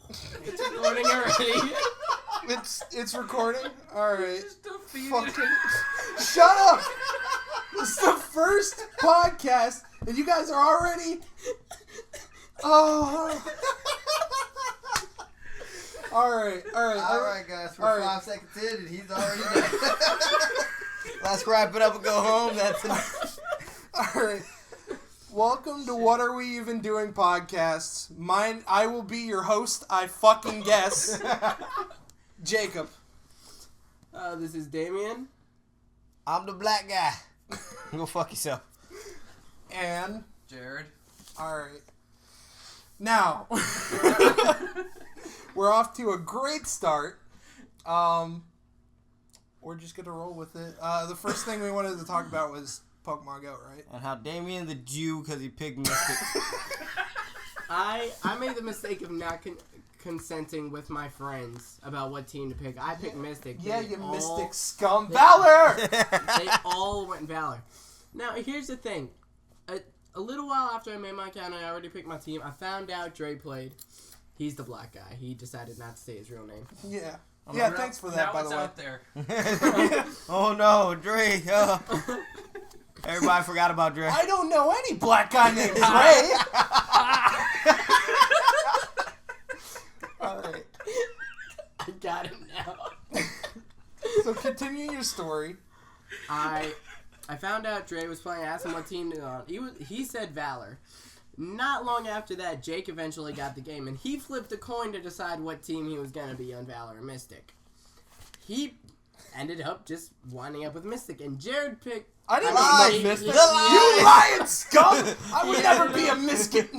It's recording already. It's recording? Alright. Fucking... Shut up! This is the first podcast and you guys are already... Oh... Alright, guys. We're 5 seconds in and he's already dead. Let's wrap it up and go home. That's enough. Alright. Welcome to What Are We Even Doing podcasts. I will be your host, I fucking guess. Jacob. This is Damian. I'm the black guy. Go fuck yourself. And Jarrid. Alright. Now, we're off to a great start. We're just going to roll with it. The first thing we wanted to talk about was Pokemon Go, right? And how Damian the Jew, because he picked Mystic. I made the mistake of not consenting with my friends about what team to pick. I picked Mystic. Yeah, Mystic scum. Valor! They all went Valor. Now, here's the thing. A little while after I made my account, I already picked my team. I found out Dre played. He's the black guy. He decided not to say his real name. Yeah. Yeah, thanks for that, by the way. Out there. Oh, no, Dre. Everybody forgot about Dre. I don't know any black guy named Dre. Alright. I got him now. So continue your story. I found out Dre was playing. I asked him what team to on. He said Valor. Not long after that, Jake eventually got the game, and he flipped a coin to decide what team he was going to be on, Valor or Mystic. He ended up just winding up with Mystic, and Jarrid picked... I didn't like Mystic. You lying scum! I would never be a mystic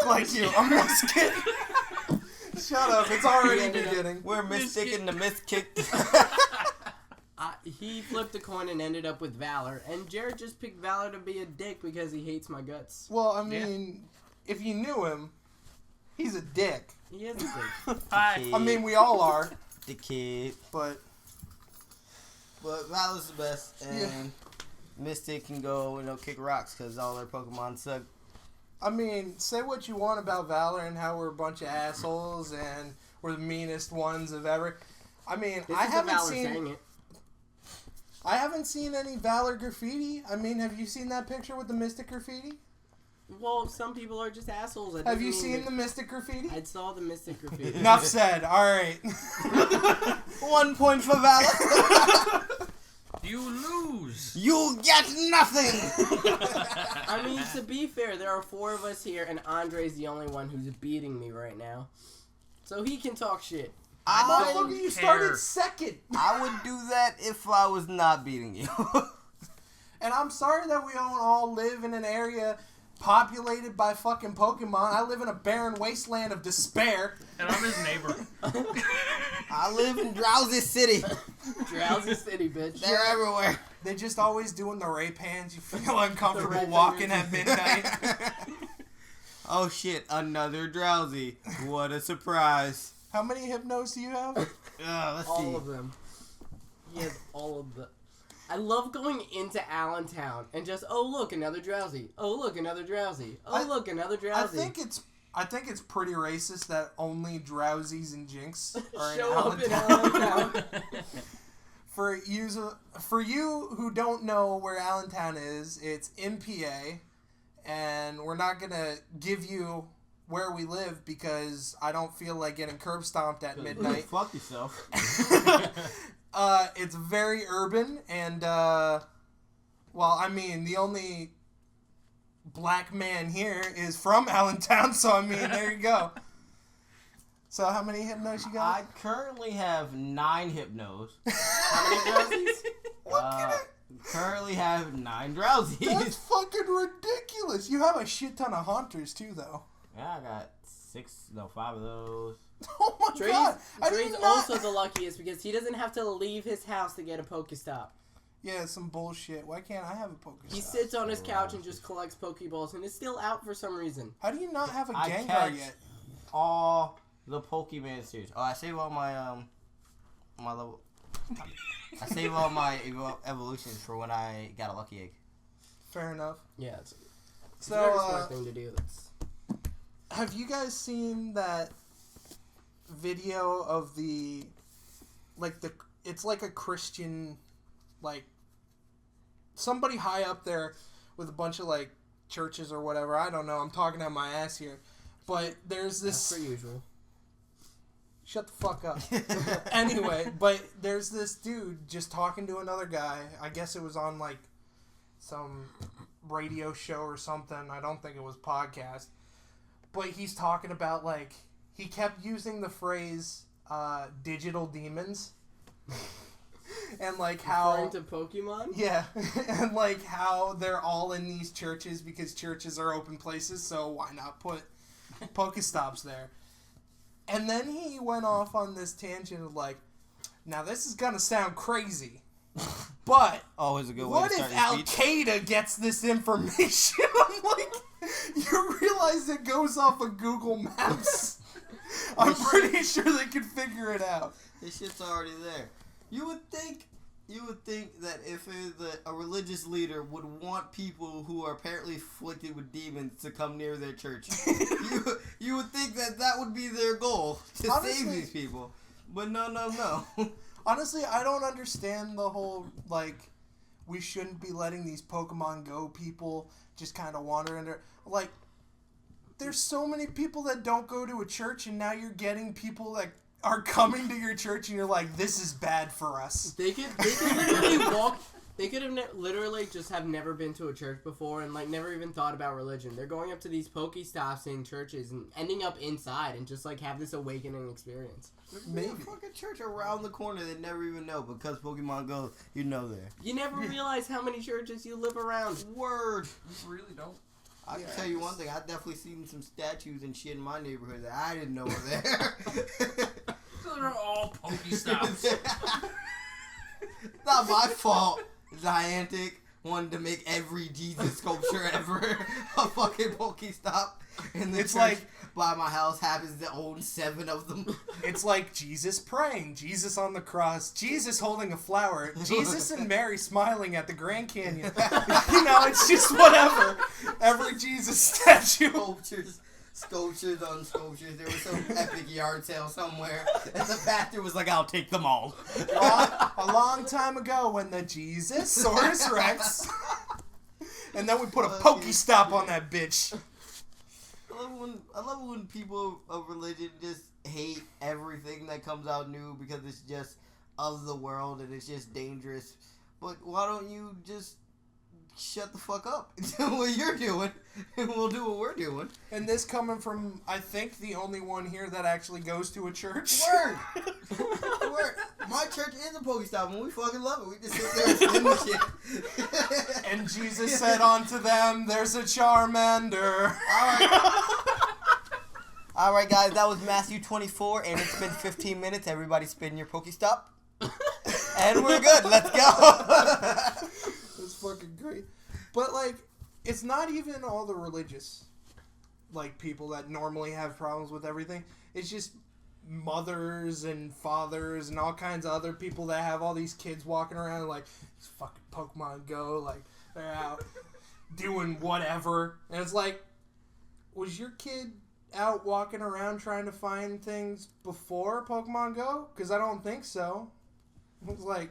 like you. I'm just kidding. Shut up. It's already beginning. We're mistaken the miskicked. He flipped a coin and ended up with Valor, and Jarrid just picked Valor to be a dick because he hates my guts. Well, I mean, if you knew him, he's a dick. He is a dick. I mean, we all are. The kid. But Valor's the best, and Mystic can go, kick rocks because all their Pokemon suck. I mean, say what you want about Valor and how we're a bunch of assholes and we're the meanest ones of ever. I mean, I haven't seen any Valor graffiti. I mean, have you seen that picture with the Mystic graffiti? Well, some people are just assholes. Have you seen the Mystic graffiti? I saw the Mystic graffiti. Enough said. All right. 1 point for Valor. You lose. You get nothing. I mean, to be fair, there are 4 of us here, and Andre's the only one who's beating me right now. So he can talk shit. Motherfucker, you started second. I would do that if I was not beating you. And I'm sorry that we don't all live in an area populated by fucking Pokemon. I live in a barren wasteland of despair. And I'm his neighbor. I live in Drowsy City. Drowsy City, bitch. They're everywhere. They're just always doing the ray pans. You feel uncomfortable walking at midnight. Oh shit, another Drowsy. What a surprise. How many Hypnos do you have? Let's see. All of them. He has all of them. I love going into Allentown and just, oh look, another Drowsy. Oh look, another Drowsy. Oh look, another Drowsy. I think it's pretty racist that only Drowsies and Jinx are Show in up Allentown. in Allentown. For you who don't know where Allentown is, it's in PA, and we're not gonna give you where we live because I don't feel like getting curb stomped at midnight. Fuck yourself. It's very urban, and the only black man here is from Allentown, so I mean, there you go. So how many Hypnos you got? I currently have 9 Hypnos. How many Drowsies? Currently have 9 Drowsies. That's fucking ridiculous. You have a shit ton of Haunters too, though. Yeah, I got 5 of those. Oh my god! Dre's also the luckiest because he doesn't have to leave his house to get a Pokestop. Yeah, some bullshit. Why can't I have a Pokestop? He sits on his couch and just collects Pokeballs and is still out for some reason. How do you not have a I Gengar catch yet? all the Pokemon series. Oh, I save all my my level. I save all my evolutions for when I got a lucky egg. Fair enough. Yeah, it's a So, very smart thing to do. have you guys seen that video of it's like a Christian, like, somebody high up there with a bunch of, like, churches or whatever. I don't know. I'm talking out my ass here. But there's this... That's per usual. Shut the fuck up. Anyway, but there's this dude just talking to another guy. I guess it was on, like, some radio show or something. I don't think it was podcast. But he's talking about, like, he kept using the phrase, digital demons. And, like, how... Referring to Pokemon? Yeah. And, like, how they're all in these churches because churches are open places, so why not put Pokestops there? And then he went off on this tangent of, like, now this is gonna sound crazy, but Always a good way what to if start your speech. Al-Qaeda gets this information? I'm like, you realize it goes off of Google Maps. I'm pretty sure they could figure it out. This shit's already there. You would think that if a religious leader would want people who are apparently afflicted with demons to come near their church, you would think that would be their goal, to save these people. But no. Honestly, I don't understand the whole, like, we shouldn't be letting these Pokemon Go people just kind of wander in there. Like, there's so many people that don't go to a church, and now you're getting people that are coming to your church, and you're like, this is bad for us. They could literally walk. They could have literally just have never been to a church before and, like, never even thought about religion. They're going up to these Pokestops in churches and ending up inside and just, like, have this awakening experience. Maybe a fucking church around the corner they never even know because Pokemon Go, you know there. You never realize how many churches you live around. Word. You really don't. I can tell you one thing. I've definitely seen some statues and shit in my neighborhood that I didn't know were there. So they're all Pokestops. Not my fault. Niantic wanted to make every Jesus sculpture ever a fucking Pokestop. And the It's church like- by my house happens to own 7 of them. It's like Jesus praying, Jesus on the cross, Jesus holding a flower, Jesus and Mary smiling at the Grand Canyon. You know, it's just whatever. Every Jesus statue. Sculptures on sculptures. There was some epic yard sale somewhere, and the pastor was like, "I'll take them all." A long time ago when the Jesus Saurus Rex. And then we put a Pokestop on that bitch. I love when people of religion just hate everything that comes out new because it's just of the world and it's just dangerous. But why don't you just shut the fuck up and do what you're doing, and we'll do what we're doing. And this coming from, I think, the only one here that actually goes to a church. Word! Word! My church is a Pokestop, and we fucking love it. We just sit there and spin the shit. And Jesus said unto them, there's a Charmander. Alright, guys, that was Matthew 24, and it's been 15 minutes. Everybody spin your Pokestop. And we're good. Let's go. That's fucking great. But, like, it's not even all the religious, like, people that normally have problems with everything. It's just mothers and fathers and all kinds of other people that have all these kids walking around like, it's fucking Pokemon Go, like, they're out doing whatever. And it's like, was your kid out walking around trying to find things before Pokemon Go? Because I don't think so. It was like,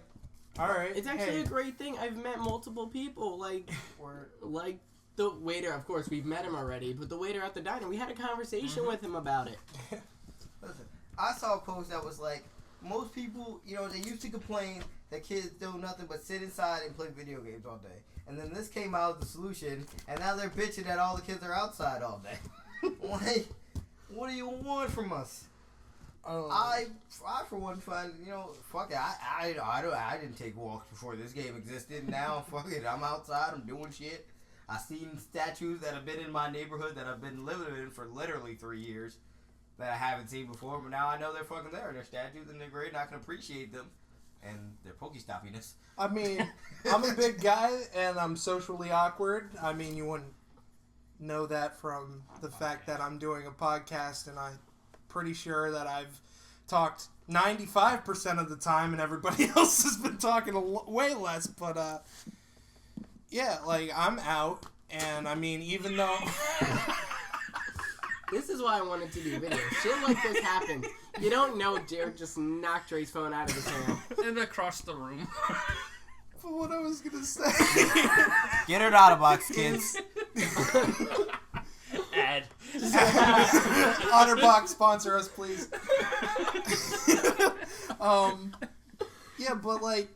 all right. It's actually a great thing. I've met multiple people, like the waiter. Of course, we've met him already, but the waiter at the diner, we had a conversation with him about it. Listen, I saw a post that was like, most people, you know, they used to complain that kids do nothing but sit inside and play video games all day. And then this came out as the solution, and now they're bitching that all the kids are outside all day. Like, what do you want from us? I for one find, you know, fuck it. I didn't take walks before this game existed. Now, fuck it. I'm outside. I'm doing shit. I've seen statues that have been in my neighborhood that I've been living in for literally 3 years that I haven't seen before. But now I know they're fucking there. They're statues and they're great, and I can appreciate them and their Pokestopiness. I mean, I'm a big guy and I'm socially awkward. I mean, you wouldn't know that from the fact that I'm doing a podcast, and I'm pretty sure that I've talked 95% of the time and everybody else has been talking way less. But, yeah, like, I'm out, and I mean, even though... This is why I wanted to do video. Shit like this happens. You don't know Jarrid just knocked Dre's phone out of his hand. And across the room. But what I was gonna say. Get her out of box, kids. Ad. Otterbox, sponsor us, please. Yeah, but like,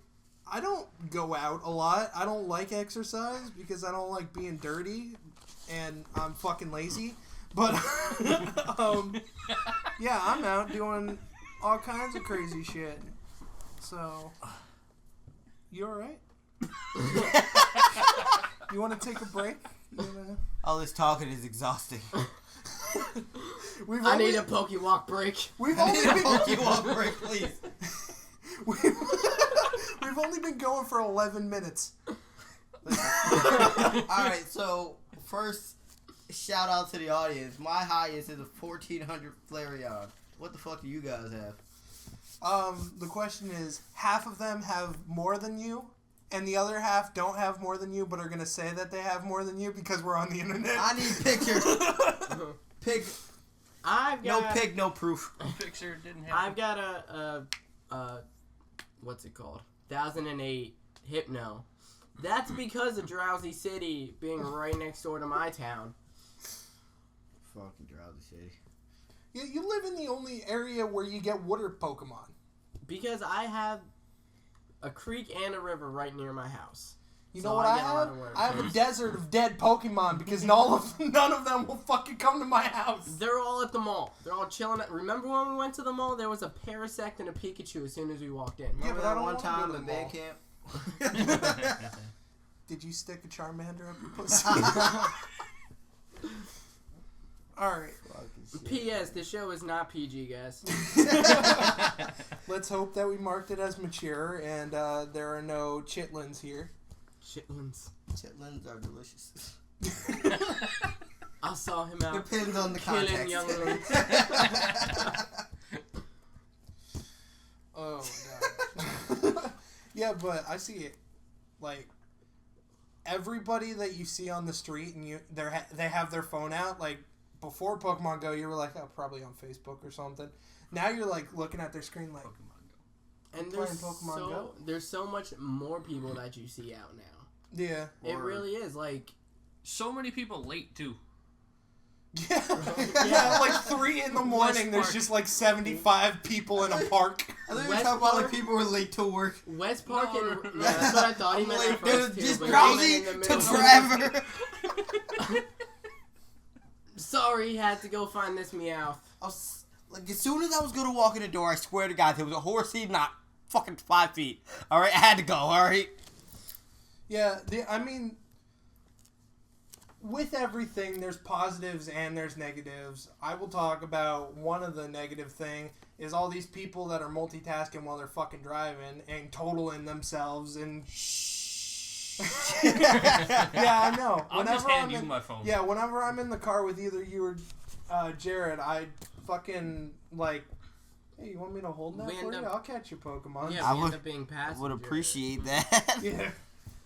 I don't go out a lot. I don't like exercise because I don't like being dirty, and I'm fucking lazy. But yeah, I'm out doing all kinds of crazy shit. So, you all right? You want to take a break? All this talking is exhausting. I need a Pokewalk break. We've only been Pokewalk break, please. We've only been going for 11 minutes. Alright, so first shout out to the audience. My highest is a 1400 Flareon. What the fuck do you guys have? The question is, half of them have more than you, and the other half don't have more than you, but are gonna say that they have more than you because we're on the internet. I need pictures. Pig. No pig, no proof. Picture didn't happen. I've got a what's it called? 1008 Hypno. That's because of Drowsy City being right next door to my town. Fucking Drowsy City. Yeah, you live in the only area where you get water Pokemon. Because I have a creek and a river right near my house. You So know what I get a lot have? of water. I have a desert of dead Pokemon because none of them will fucking come to my house. They're all at the mall. They're all chilling. Remember when we went to the mall? There was a Parasect and a Pikachu as soon as we walked in. Yeah, but I don't one wanna go time to in the mall. band camp. Did you stick a Charmander up your pussy? Alright. P.S. The show is not PG, guys. Let's hope that we marked it as mature and there are no chitlins here. Chitlins. Chitlins are delicious. I saw him out Depends on the killing context. younglings. Oh my god. Yeah, but I see it. Like, everybody that you see on the street and they have their phone out. Like, before Pokemon Go, you were like, oh, probably on Facebook or something. Now you're like looking at their screen like, And playing Pokemon Go? there's so much more people that you see out now. yeah. It really is. Like, So many people late too. Yeah. Yeah, like 3 in the morning, there's Park. just like 75 people in a park. I think we West talking about Park? like people who are late to work. West Park No. and... Yeah, that's what I thought he meant at first, too. Just but drowsy he meant in the took middle. forever. Sorry, he had to go find this Meowth. Like, as soon as I was gonna walk in the door, I swear to God, there was a horsey not fucking 5 feet. Alright, I had to go, alright? Yeah, I mean, with everything, there's positives and there's negatives. I will talk about one of the negative thing is all these people that are multitasking while they're fucking driving and totaling themselves and... Yeah, I know. I'll just hand you my phone. Yeah, whenever I'm in the car with either you or Jarrid, I fucking, like, hey, you want me to hold that We for end you? up- I'll catch your Pokemon. Yeah, I we would- end up being I passengers. would appreciate that. Yeah.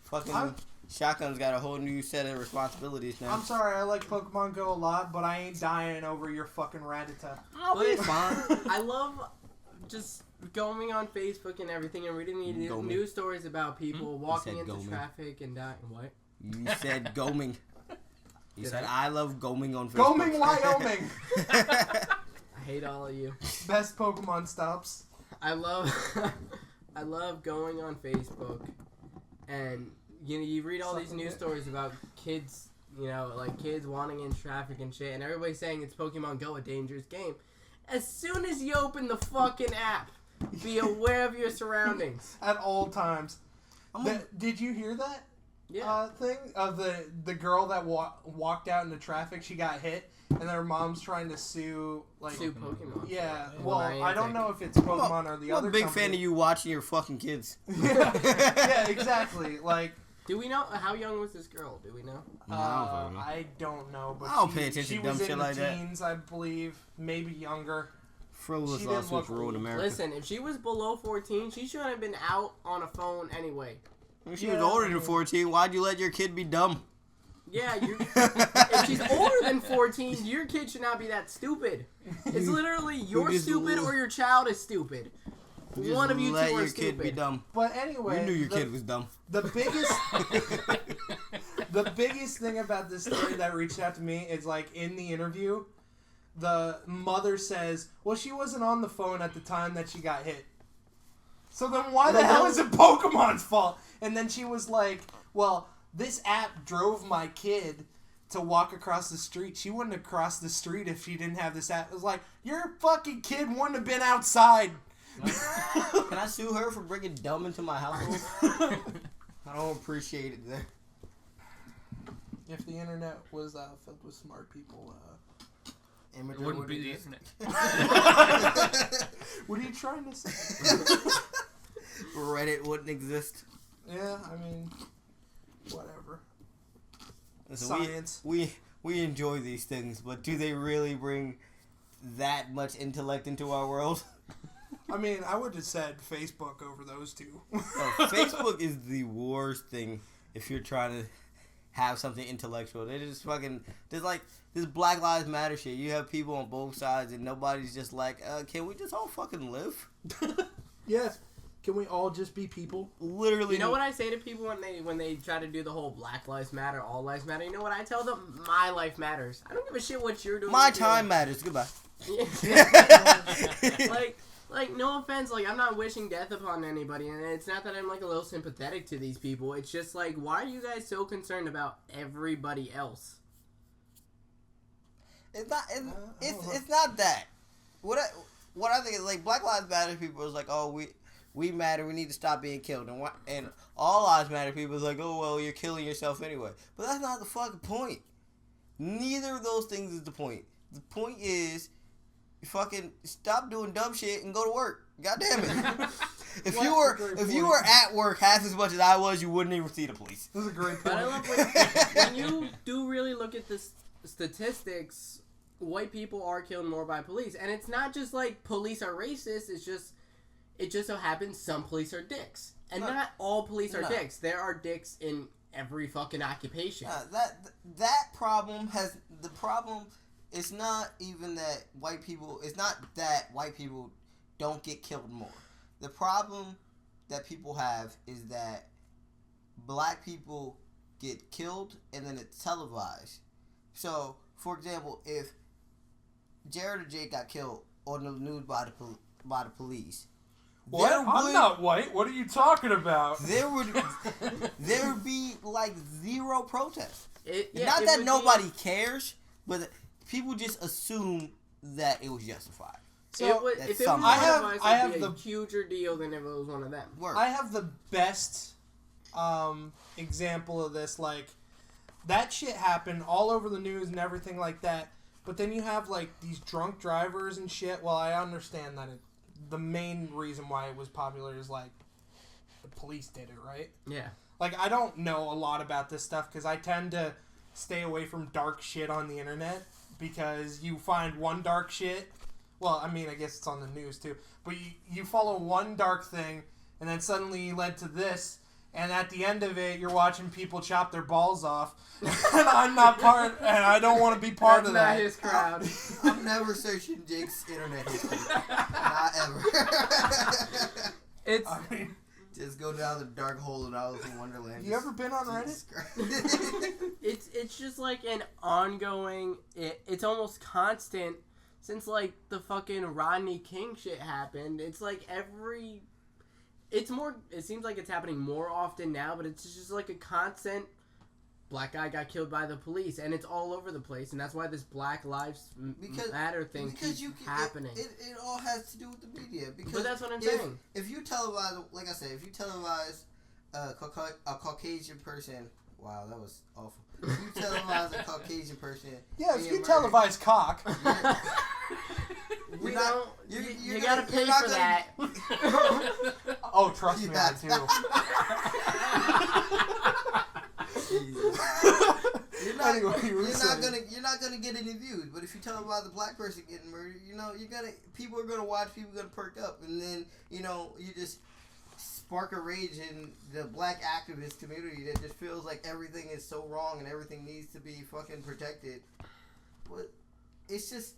Fucking Shotgun's got a whole new set of responsibilities now. I'm sorry, I like Pokemon Go a lot, but I ain't dying over your fucking Rattata. I'll be But fine. I love just going on Facebook and everything and reading the Goming. news stories about people walking said into goming. traffic and dying. What? You said goming. You Did said I? I love goming on Facebook. Goming, Wyoming! I hate all of you. Best Pokemon stops. I love I love going on Facebook and you read all these Sucking news it. stories about kids, like kids wanting in traffic and shit, and everybody's saying it's Pokemon Go, a dangerous game. As soon as you open the fucking app, be aware of your surroundings. At all times. Did you hear that? Yeah. Thing of the girl that walked out into traffic, she got hit, and her mom's trying to sue Sue Pokemon. Yeah, Yeah. well, I don't know if it's Pokemon or the I'm other a big company. fan of you watching your fucking kids. Yeah, exactly. Like, Do we know how young was this girl? Do we know? I don't know, but I don't she, pay attention she to dumb was in shit the like that. teens, I believe, maybe younger. Frivolous She didn't lawsuits look- rule in America. Listen, if she was below 14, she shouldn't have been out on a phone anyway. If she Yeah, was older I than mean- 14, why'd you let your kid be dumb? Yeah, if she's older than 14, your kid should not be that stupid. It's literally you're stupid or your child is stupid. One of you two are your stupid. Kid be dumb. But anyway, You knew your kid was dumb. The biggest thing about this story that reached out to me is like in the interview, the mother says, "Well, she wasn't on the phone at the time that she got hit." So then why the hell is it Pokemon's fault? And then she was like, "Well, this app drove my kid to walk across the street. She wouldn't have crossed the street if she didn't have this app." It was like, your fucking kid wouldn't have been outside. Can I sue her for bringing dumb into my household? I don't appreciate it there. If the internet was filled with smart people, It wouldn't be the internet. what are you trying to say? Reddit wouldn't exist. Yeah, I mean, whatever. Listen, Science. We enjoy these things, but do they really bring that much intellect into our world? I mean, I would have said Facebook over those two. No, Facebook is the worst thing if you're trying to have something intellectual. They just fucking, there's like this Black Lives Matter shit. You have people on both sides and nobody's just like, can we just all fucking live? Yes. Can we all just be people? Literally. You know what I say to people when they try to do the whole Black Lives Matter, All Lives Matter? You know what I tell them? My life matters. I don't give a shit what you're doing. My time matters. Goodbye. Like, no offense, like, I'm not wishing death upon anybody, and it's not that I'm, like, a little sympathetic to these people. It's just, like, why are you guys so concerned about everybody else? It's not. It's not that. What I think is like Black Lives Matter people is like, oh, we matter. We need to stop being killed, and All Lives Matter people is like, oh well, you're killing yourself anyway. But that's not the fucking point. Neither of those things is the point. The point is, you fucking stop doing dumb shit and go to work. God damn it. If you were at work half as much as I was, you wouldn't even see the police. This is a great point. But I love when you do really look at the statistics, white people are killed more by police. And it's not just like police are racist, it just so happens some police are dicks. And not all police are dicks. There are dicks in every fucking occupation. That problem has, the problem is not even that white people, it's not that white people don't get killed more. The problem that people have is that black people get killed and then it's televised. So, for example, if Jarrid or Jake got killed on the news by the police. What? I'm not white. What are you talking about? There would be like zero protest. Not that nobody cares, but people just assume that it was justified. So if it was one of us, it would be a huger deal than if it was one of them. I have the best example of this. Like, that shit happened all over the news and everything like that. But then you have, like, these drunk drivers and shit. Well, I understand that the main reason why it was popular is, like, the police did it, right? Yeah. Like, I don't know a lot about this stuff because I tend to stay away from dark shit on the internet because you find one dark shit. Well, I mean, I guess it's on the news, too. But you follow one dark thing, and then suddenly you led to this, and at the end of it, you're watching people chop their balls off, and I'm not part, and I don't want to be part of that. That's not his crowd. I'm never searching Jake's internet history. Not ever. It's... I mean, just go down the dark hole in Alice in Wonderland. You ever been on Reddit? It's just like an ongoing... It's almost constant... Since, like, the fucking Rodney King shit happened, it's like it seems like it's happening more often now, but it's just like a constant black guy got killed by the police, and it's all over the place, and that's why this Black Lives Matter thing keeps happening. It all has to do with the media. But that's what I'm saying. If you televise, like I said, if you televise a Caucasian person, wow, that was awful. If you televise a Caucasian person, yeah, if you televise cock, you gotta pay for that. Oh, trust me, I do. You're not gonna get any views, but if you televise a black person getting murdered, people are gonna watch, people are gonna perk up, and then you just spark a rage in the black activist community that just feels like everything is so wrong and everything needs to be fucking protected. But it's just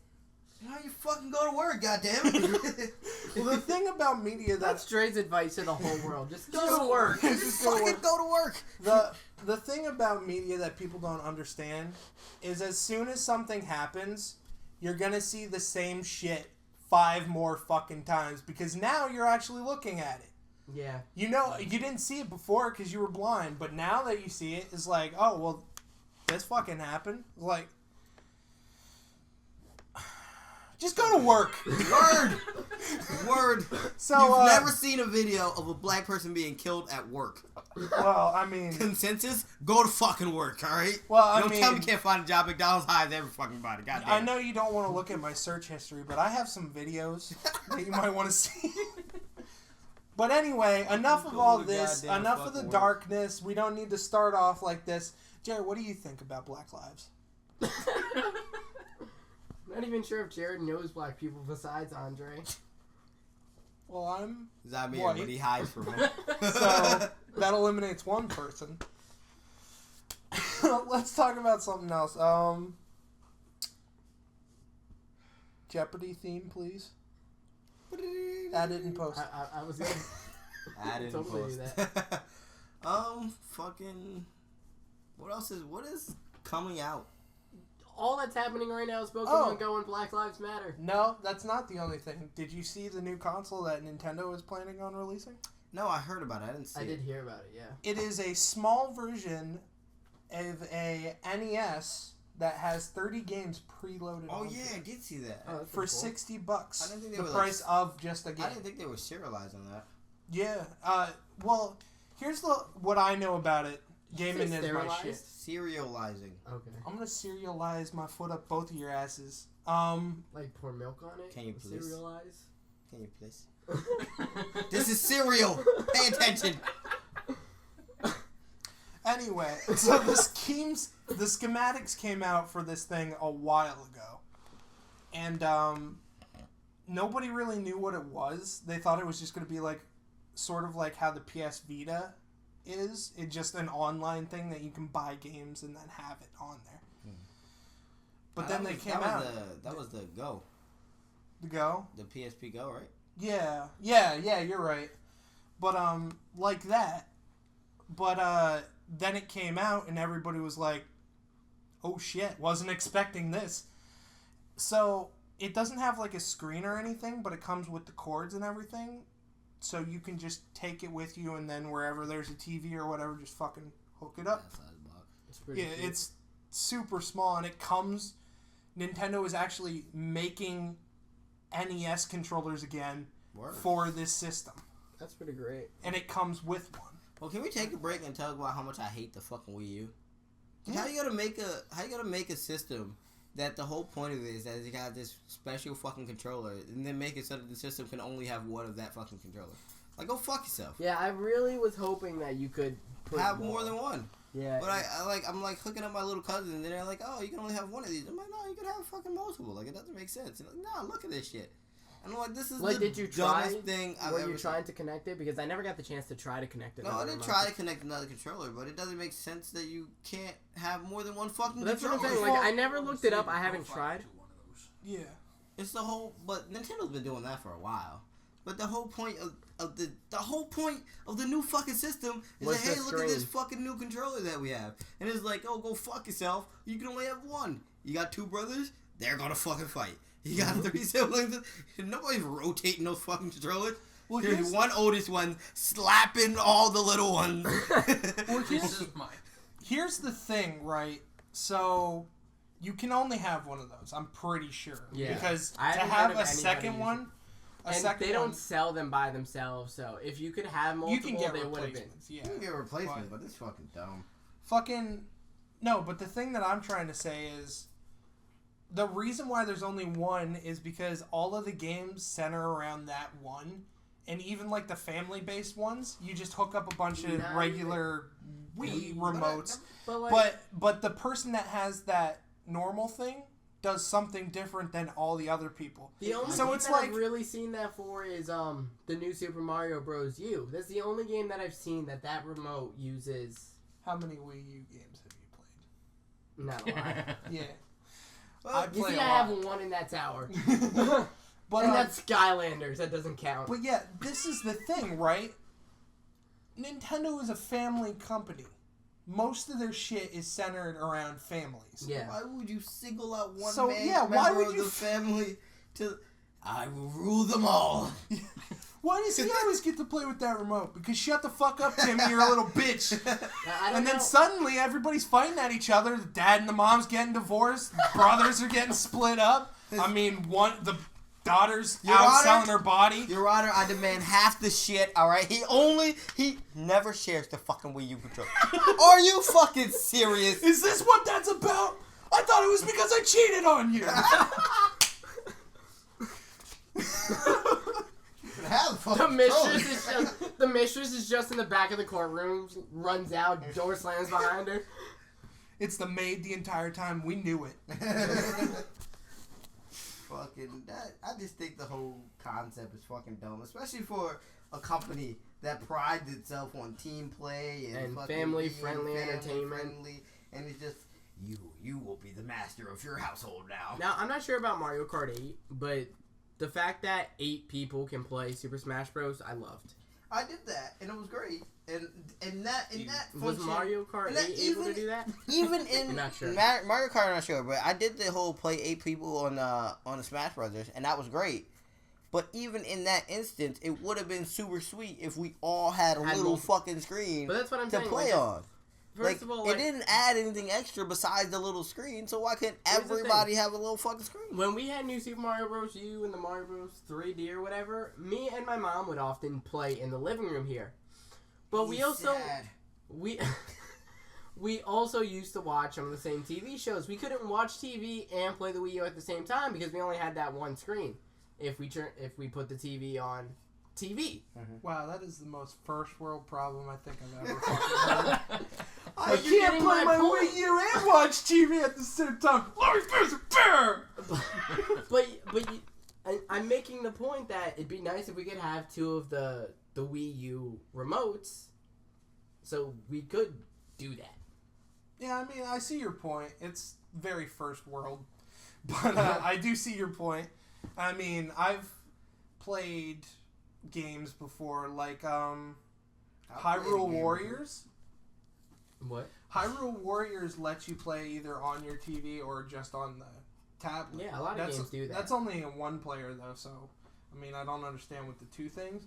how you fucking go to work, goddammit. Well, the thing about media That's Dre's advice to the whole world. Just go Just to work. Just fucking go to work. the thing about media that people don't understand is as soon as something happens, you're gonna see the same shit 5 more fucking times because now you're actually looking at it. Yeah. You know, you didn't see it before because you were blind, but now that you see it, it's like, oh, well, this fucking happened. Like, just go to work. Word. So, you've never seen a video of a black person being killed at work. Well, I mean, Consensus? Go to fucking work, alright? Well, Don't tell me you can't find a job. McDonald's hires every fucking body. Goddamn. I know you don't want to look at my search history, but I have some videos that you might want to see. But anyway, enough of all this. Enough of the darkness. We don't need to start off like this. Jarrid, what do you think about Black Lives? Not even sure if Jarrid knows black people besides Andre. Well, I'm Damian, white. but he hides from him. So that eliminates one person. Let's talk about something else. Jeopardy theme, please. Add it in post. I was gonna I didn't totally post do that. Fucking. What is coming out? All that's happening right now is Pokemon Go and Black Lives Matter. No, that's not the only thing. Did you see the new console that Nintendo is planning on releasing? No, I heard about it. I didn't see it. I did hear about it, yeah. It is a small version of a NES that has 30 games preloaded. Oh onto yeah, I it did see that. Oh, that's for pretty cool. $60. I didn't think they the were price of just a game. I didn't think they were serializing that. Yeah. Well, here's what I know about it. Gaming is my shit. Serializing. Okay. I'm gonna serialize my foot up both of your asses. Like pour milk on it? Can you please? Serialize? Can you please? This is cereal. Pay attention. Anyway, so the schematics came out for this thing a while ago, and nobody really knew what it was. They thought it was just gonna be like, sort of like how the PS Vita is. It's just an online thing that you can buy games and then have it on there. But then they came out. That was the Go. The Go? The PSP Go, right? Yeah, you're right. But, like that. But, then it came out and everybody was like, oh shit, wasn't expecting this. So, it doesn't have like a screen or anything, but it comes with the cords and everything. So you can just take it with you and then wherever there's a TV or whatever, just fucking hook it up. It's pretty cute. It's super small and it comes... Nintendo is actually making NES controllers again for this system. That's pretty great. And it comes with one. Well, can we take a break and talk about how much I hate the fucking Wii U? Yeah. How you gonna make a system that the whole point of it is that you got this special fucking controller and then make it so that the system can only have one of that fucking controller? Like, go fuck yourself. Yeah, I really was hoping that you could Have more than one. Yeah. But I'm hooking up my little cousin and they're like, oh, you can only have one of these. I'm like, no, you can have fucking multiple. Like, it doesn't make sense. And like, nah, look at this shit. And I'm like, this is Like, the did you try? dumbest thing I've Were ever you trying to connect it? Because I never got the chance to try to connect it. No, I didn't try to connect another controller, but it doesn't make sense that you can't have more than one fucking That's what controller. I'm saying. Like, I never looked it up. I haven't tried. Yeah. It's the whole, but Nintendo's been doing that for a while. But the whole point of the new fucking system is What's that, hey, the look at this screen? fucking new controller that we have. And it's like, oh, go fuck yourself. You can only have one. You got 2 brothers, they're gonna fucking fight. You got 3 siblings, nobody's rotating those fucking controllers. Well, There's one oldest one slapping all the little ones. Well, This is mine. here's the thing, right? So, you can only have one of those, I'm pretty sure. Yeah. Because I to haven't have heard of a anybody second using- one... And they don't sell them by themselves, so if you could have multiple, you can get they would have been. replacements, yeah. You can get replacements, but it's fucking dumb. Fucking... No, but the thing that I'm trying to say is... The reason why there's only one is because all of the games center around that one. And even, like, the family-based ones, you just hook up a bunch of Nah, regular Wii remotes. But But the person that has that normal thing does something different than all the other people. The only so game it's that like, I've really seen that for is the new Super Mario Bros. U. That's the only game that I've seen that remote uses. How many Wii U games have you played? Not a lot. Yeah. Well, You play see, a I lot. have one in that tower. But, and that's Skylanders. That doesn't count. But yeah, this is the thing, right? Nintendo is a family company. Most of their shit is centered around families. Yeah. Why would you single out one So, man yeah, why member would of you the family to... I will rule them all. Why does he always get to play with that remote? Because shut the fuck up, Timmy, you're a little bitch. I don't And then know. suddenly everybody's fighting at each other. The dad and the mom's getting divorced. Brothers are getting split up. I mean, the daughter's Your out Honor? selling her body. Your Honor, I demand half the shit, alright? He never shares the fucking Wii U controller. Are you fucking serious? Is this what that's about? I thought it was because I cheated on you. The mistress is just in the back of the courtroom, runs out, door slams behind her. It's the maid the entire time. We knew it. Fucking that. I just think the whole concept is fucking dumb, especially for a company that prides itself on team play and fucking family-friendly entertainment. friendly, and it's just you will be the master of your household now. Now, I'm not sure about Mario Kart 8, but the fact that 8 people can play Super Smash Bros. I loved. I did that, and it was great. And that Was function, Mario Kart and 8 that able to do that? Even in I'm not sure. Mario Kart, I'm not sure, but I did the whole play 8 people on the Smash Brothers, and that was great. But even in that instance, it would have been super sweet if we all had a little fucking screen But that's what I'm to saying. play on. First of all, it didn't add anything extra besides the little screen, so why can't Here's the everybody have a little fucking screen? when we had New Super Mario Bros. U and the Mario Bros. 3D or whatever, me and my mom would often play in the living room here. But we also we also used to watch some of the same TV shows. We couldn't watch TV and play the Wii U at the same time because we only had that one screen. If we put the TV on TV. Wow, that is the most first world problem I think I've ever fucking heard. I But you're can't getting play my my point. Wii U and watch TV at the same time. Larry Fish a bear! I'm making the point that it'd be nice if we could have 2 of the Wii U remotes, so we could do that. Yeah, I mean, I see your point. It's very first world. But I do see your point. I mean, I've played games before, like Hyrule Warriors. What? Hyrule Warriors lets you play either on your TV or just on the tablet. Yeah, a lot of games do that. That's only a 1 player, though, so, I mean, I don't understand with the 2 things.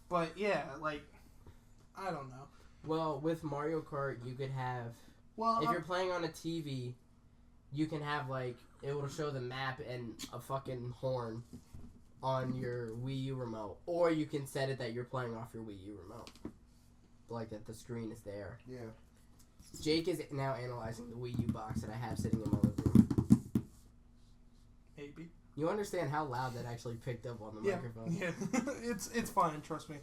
But, yeah, like, I don't know. Well, with Mario Kart, you could have... Well, if you're playing on a TV, you can have, like, it will show the map and a fucking horn on your Wii U remote. Or you can set it that you're playing off your Wii U remote. Like, that the screen is there. Yeah. Jake is now analyzing the Wii U box that I have sitting in my living room. maybe. You understand how loud that actually picked up on the microphone? Yeah, it's fine, trust me.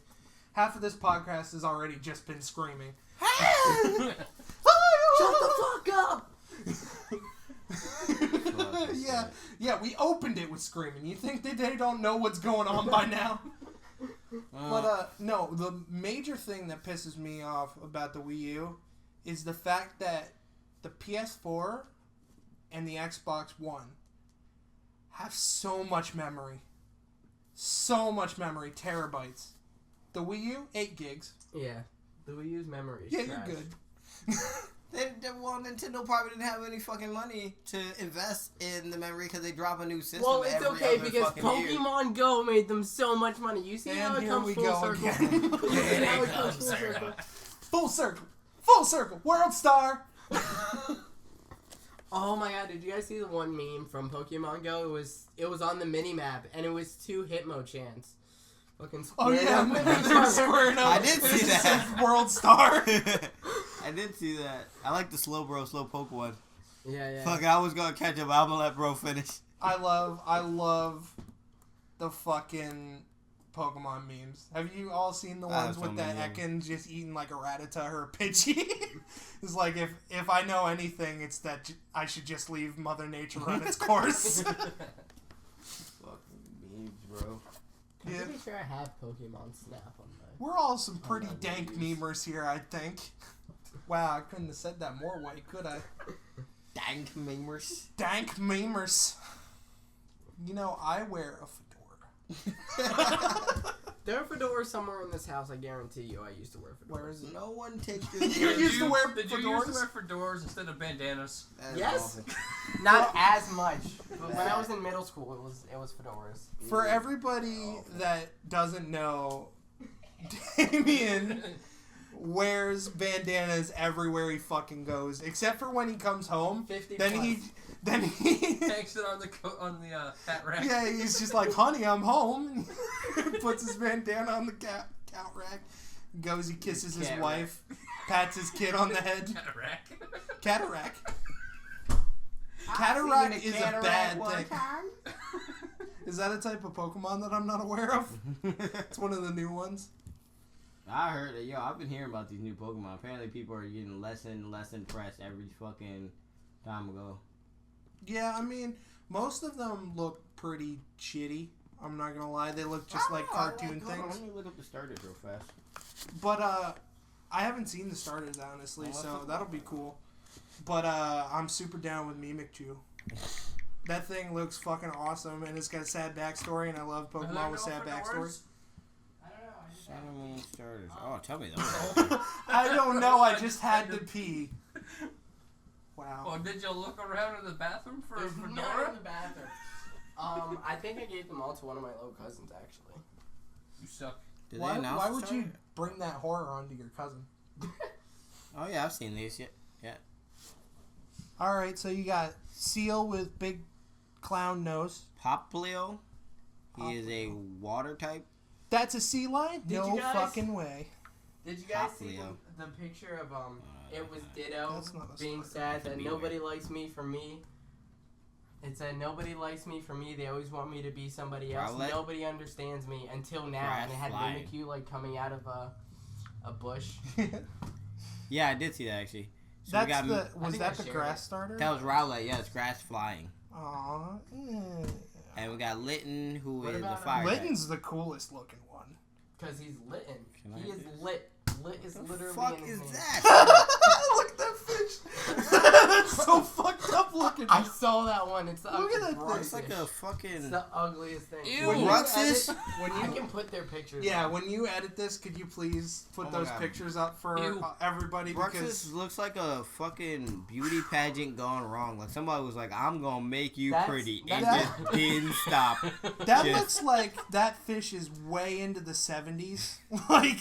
Half of this podcast has already just been screaming. Shut the fuck up! Yeah, we opened it with screaming. You think that they don't know what's going on by now? But, no, the major thing that pisses me off about the Wii U is the fact that the PS4 and the Xbox One have so much memory. So much memory, terabytes. The Wii U, 8 gigs. Yeah, the Wii U's memory is Yeah, trash. you're good. Well, Nintendo probably didn't have any fucking money to invest in the memory because they drop a new system. Well, it's every okay other because fucking year. Pokemon Go made them so much money. You see how And it here comes we full go circle? again. You see how it comes full circle? Full circle. Full circle. World star. Oh my god, did you guys see the one meme from Pokemon Go? It was on the mini map and it was 2 Hitmochans. Fucking Oh yeah, squaring up. they're squaring up. I did see It just that. says World star. I did see that. I like the slow poke one. Yeah. Fuck, I was gonna catch him, but I'm gonna let bro finish. I love the fucking Pokemon memes. Have you all seen the ones with the Ekans just eating like a Rattata or a Pidgey? It's like, if I know anything, it's that I should just leave Mother Nature run its course. Fucking memes, bro. I'm pretty sure I have Pokemon Snap on my... We're all some pretty dank memers here, I think. Wow, I couldn't have said that more white, could I? Dank memers. Dank memers. You know, I wear a fedora. There are fedoras somewhere in this house, I guarantee you. I used to wear fedoras. Where is it? No one takes You this. used to wear Did you used to wear fedoras instead of bandanas? Yes. Not as much. But when I was in middle school, it was fedoras. For everybody that doesn't know, Damian wears bandanas everywhere he fucking goes, except for when he comes home. 50 Then plus. he Hangs it on the hat rack. yeah, he's just like, honey, I'm home. Puts his bandana on the cat rack. Goes, he kisses his Cat wife, pats his kid on the head. Cataract. Cataract is a bad thing. Is that a type of Pokemon that I'm not aware of? It's one of the new ones. I heard that, I've been hearing about these new Pokemon. Apparently people are getting less and less impressed every fucking time ago. Yeah, I mean, most of them look pretty shitty. I'm not gonna lie, they look just like cartoon things. Let me look up the starters real fast. But I haven't seen the starters honestly, so that'll be cool. But I'm super down with Mimikyu. That thing looks fucking awesome, and it's got a sad backstory, and I love Pokemon with sad backstories. Cinnamon starters. Oh, tell me that. I don't know, I just had to pee. Wow. Well, did you look around in the bathroom for a There's none in fedora? the bathroom. I think I gave them all to one of my little cousins, actually. You suck. Did Why they announce would the you starter? bring that horror onto your cousin? Oh yeah, I've seen these. Yeah. Alright, so you got Seal with big clown nose. Poplio. He is a water type. That's a sea lion? Did No you guys- fucking way. Did you guys see Poplio. the picture of it was Ditto That's not a being starter. sad that nobody likes me for me. It said nobody likes me for me. They always want me to be somebody else. Rowlet? Nobody understands me until now. Grass And it had flying. Mimikyu like coming out of a bush. Yeah, I did see that actually. So That's we got, the was think that I the shared grass it. starter? that was Rowlet. Yeah, it's grass flying. Aww. And we got Litten, who What is the about, fire type. Litten's the coolest looking one. Because he's litten. Can I He have is this? lit. Lit is What the literally fuck in his is name. that? Look at that fish. That's so fucked up looking. I saw that one. It's the Look at that ugliest It's like a It's fucking. the ugliest thing. Ew. When you Ruxus? edit- when I you can put their pictures. yeah, on. when you edit this, could you please put Oh my those God. pictures up for Ew. everybody? Because Bruxus looks like a fucking beauty pageant gone wrong. Like somebody was like, "I'm gonna make you That's- pretty," and that's- just didn't stop. that Just- looks like that fish is way into the 70s. Like,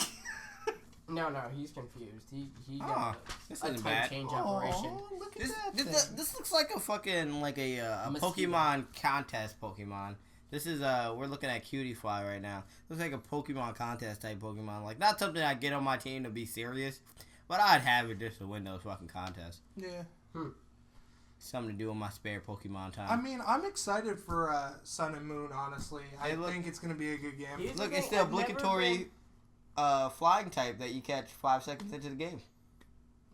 No, he's confused. He Ah, got this a isn't type bad. change operation. oh, look at This, that this, thing. this looks like a fucking like a Mosquito. Pokemon contest Pokemon. This is we're looking at Cutie Fly right now. Looks like a Pokemon contest type Pokemon. Like not something I get on my team to be serious, but I'd have it just to win those fucking contests. Yeah. Something to do in my spare Pokemon time. I mean, I'm excited for Sun and Moon, honestly. I Hey, look. think it's going to be a good game. Here's Look, the it's thing, the I've never obligatory been- flying type that you catch 5 seconds into the game.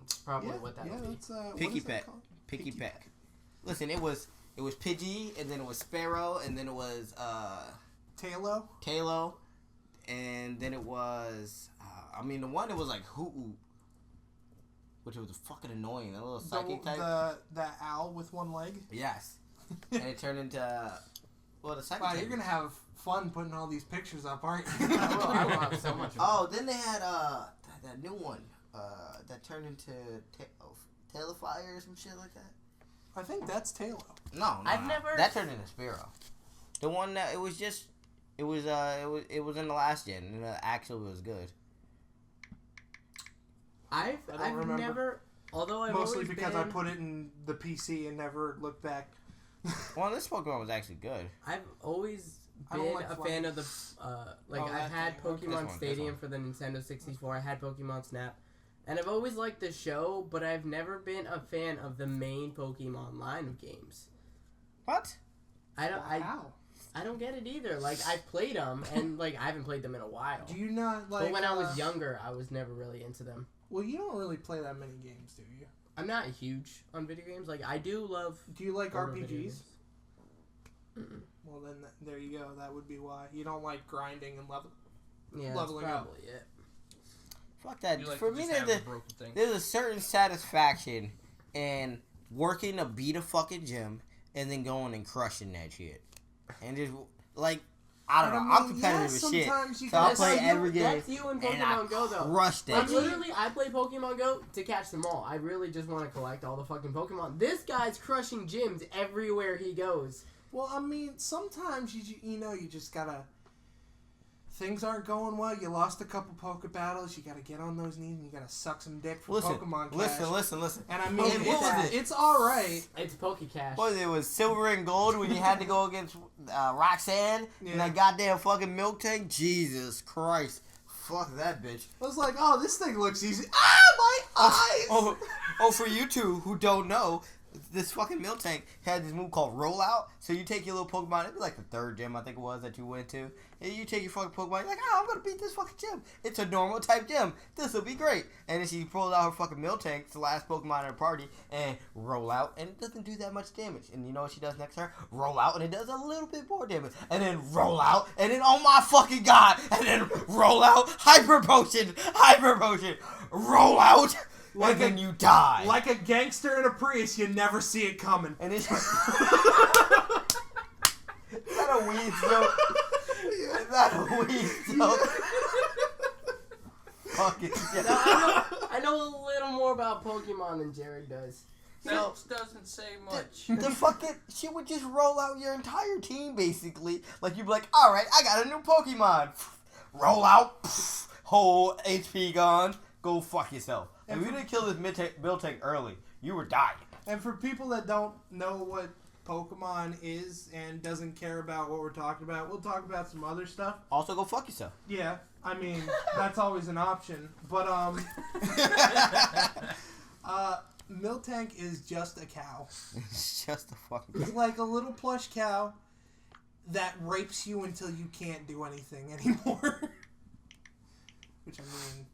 It's probably what that would be. That's, what Picky is that Peck. called? Picky Peck. Listen, it was Pidgey, and then it was Sparrow, and then it was Talo? Talo, and then it was the one that was like Hoo, which was fucking annoying. That little psychic type. The owl with one leg? Yes, and it turned into the psychic. Wow, type. you're going to have fun putting all these pictures up, aren't you? I will have so much. Oh, then they had that new one that turned into Talifire or some shit like that. I think that's Talo. No, I've never- That turned into Sparrow. The one that it was in the last gen, and it actually was good. I've remember. never. Although I've Mostly always because been, I put it in the PC and never looked back. Well, this Pokemon was actually good. I've always I don't been like a flying. fan of the like Oh, I've that had thing. Okay. Pokemon This one. Stadium for the Nintendo 64. I had Pokemon Snap, and I've always liked the show, but I've never been a fan of the main Pokemon line of games. What? I don't. How? I don't get it either. Like, I've played them, and, like, I haven't played them in a while. Do you not, like... But when I was younger, I was never really into them. Well, you don't really play that many games, do you? I'm not huge on video games. Like, I do love... Do you like older video RPGs? games. Mm-mm. Well, then there you go. That would be why. You don't like grinding and Yeah, leveling that's up. probably it. Fuck that. You like For to me, just have the broken thing. there's a certain satisfaction in working to beat a fucking gym and then going and crushing that shit. And just, like, I don't know. I'm competitive as shit. So I'll play every game. That's you in Pokemon Go, though. Crush that Like, shit. literally, I play Pokemon Go to catch them all. I really just want to collect all the fucking Pokemon. This guy's crushing gyms everywhere he goes. Well, I mean, sometimes you know, you just gotta... Things aren't going well. You lost a couple Poke battles. You gotta get on those knees and you gotta suck some dick for Pokemon cash. Listen. And I mean, What was it? it's alright. It's Pokecash. What was it? It was silver and gold when you had to go against Roxanne and that goddamn fucking milk tank. Jesus Christ. Fuck that bitch. I was like, oh, this thing looks easy. Ah, my eyes! Oh, for you two who don't know, this fucking milk tank had this move called Rollout. So you take your little Pokemon, it'd be like the third gym I think it was that you went to. And you take your fucking Pokemon, you're like, I'm gonna beat this fucking gym. It's a normal type gym. This'll be great. And then she pulls out her fucking milk tank, it's the last Pokemon in her party, and roll out, and it doesn't do that much damage. And you know what she does next turn? Roll out, and it does a little bit more damage. And then roll out, and then oh my fucking god, and then roll out, hyper potion, roll out. Like and then you die. Like a gangster in a Prius, you never see it coming. And it's... Is that a weed joke? Is that a weed joke? Fucking No, I know a little more about Pokemon than Jarrid does. That doesn't say much. The fucking... She would just roll out your entire team, basically. Like, you'd be like, alright, I got a new Pokemon. Roll out. Whole HP gone. Go fuck yourself. If you didn't kill this milk tank early, you were dying. And for people that don't know what Pokemon is and doesn't care about what we're talking about, we'll talk about some other stuff. Also, go fuck yourself. Yeah, I mean, that's always an option. But, Miltank is just a cow. It's just a fucking... It's like a little plush cow that rapes you until you can't do anything anymore. Which, I mean...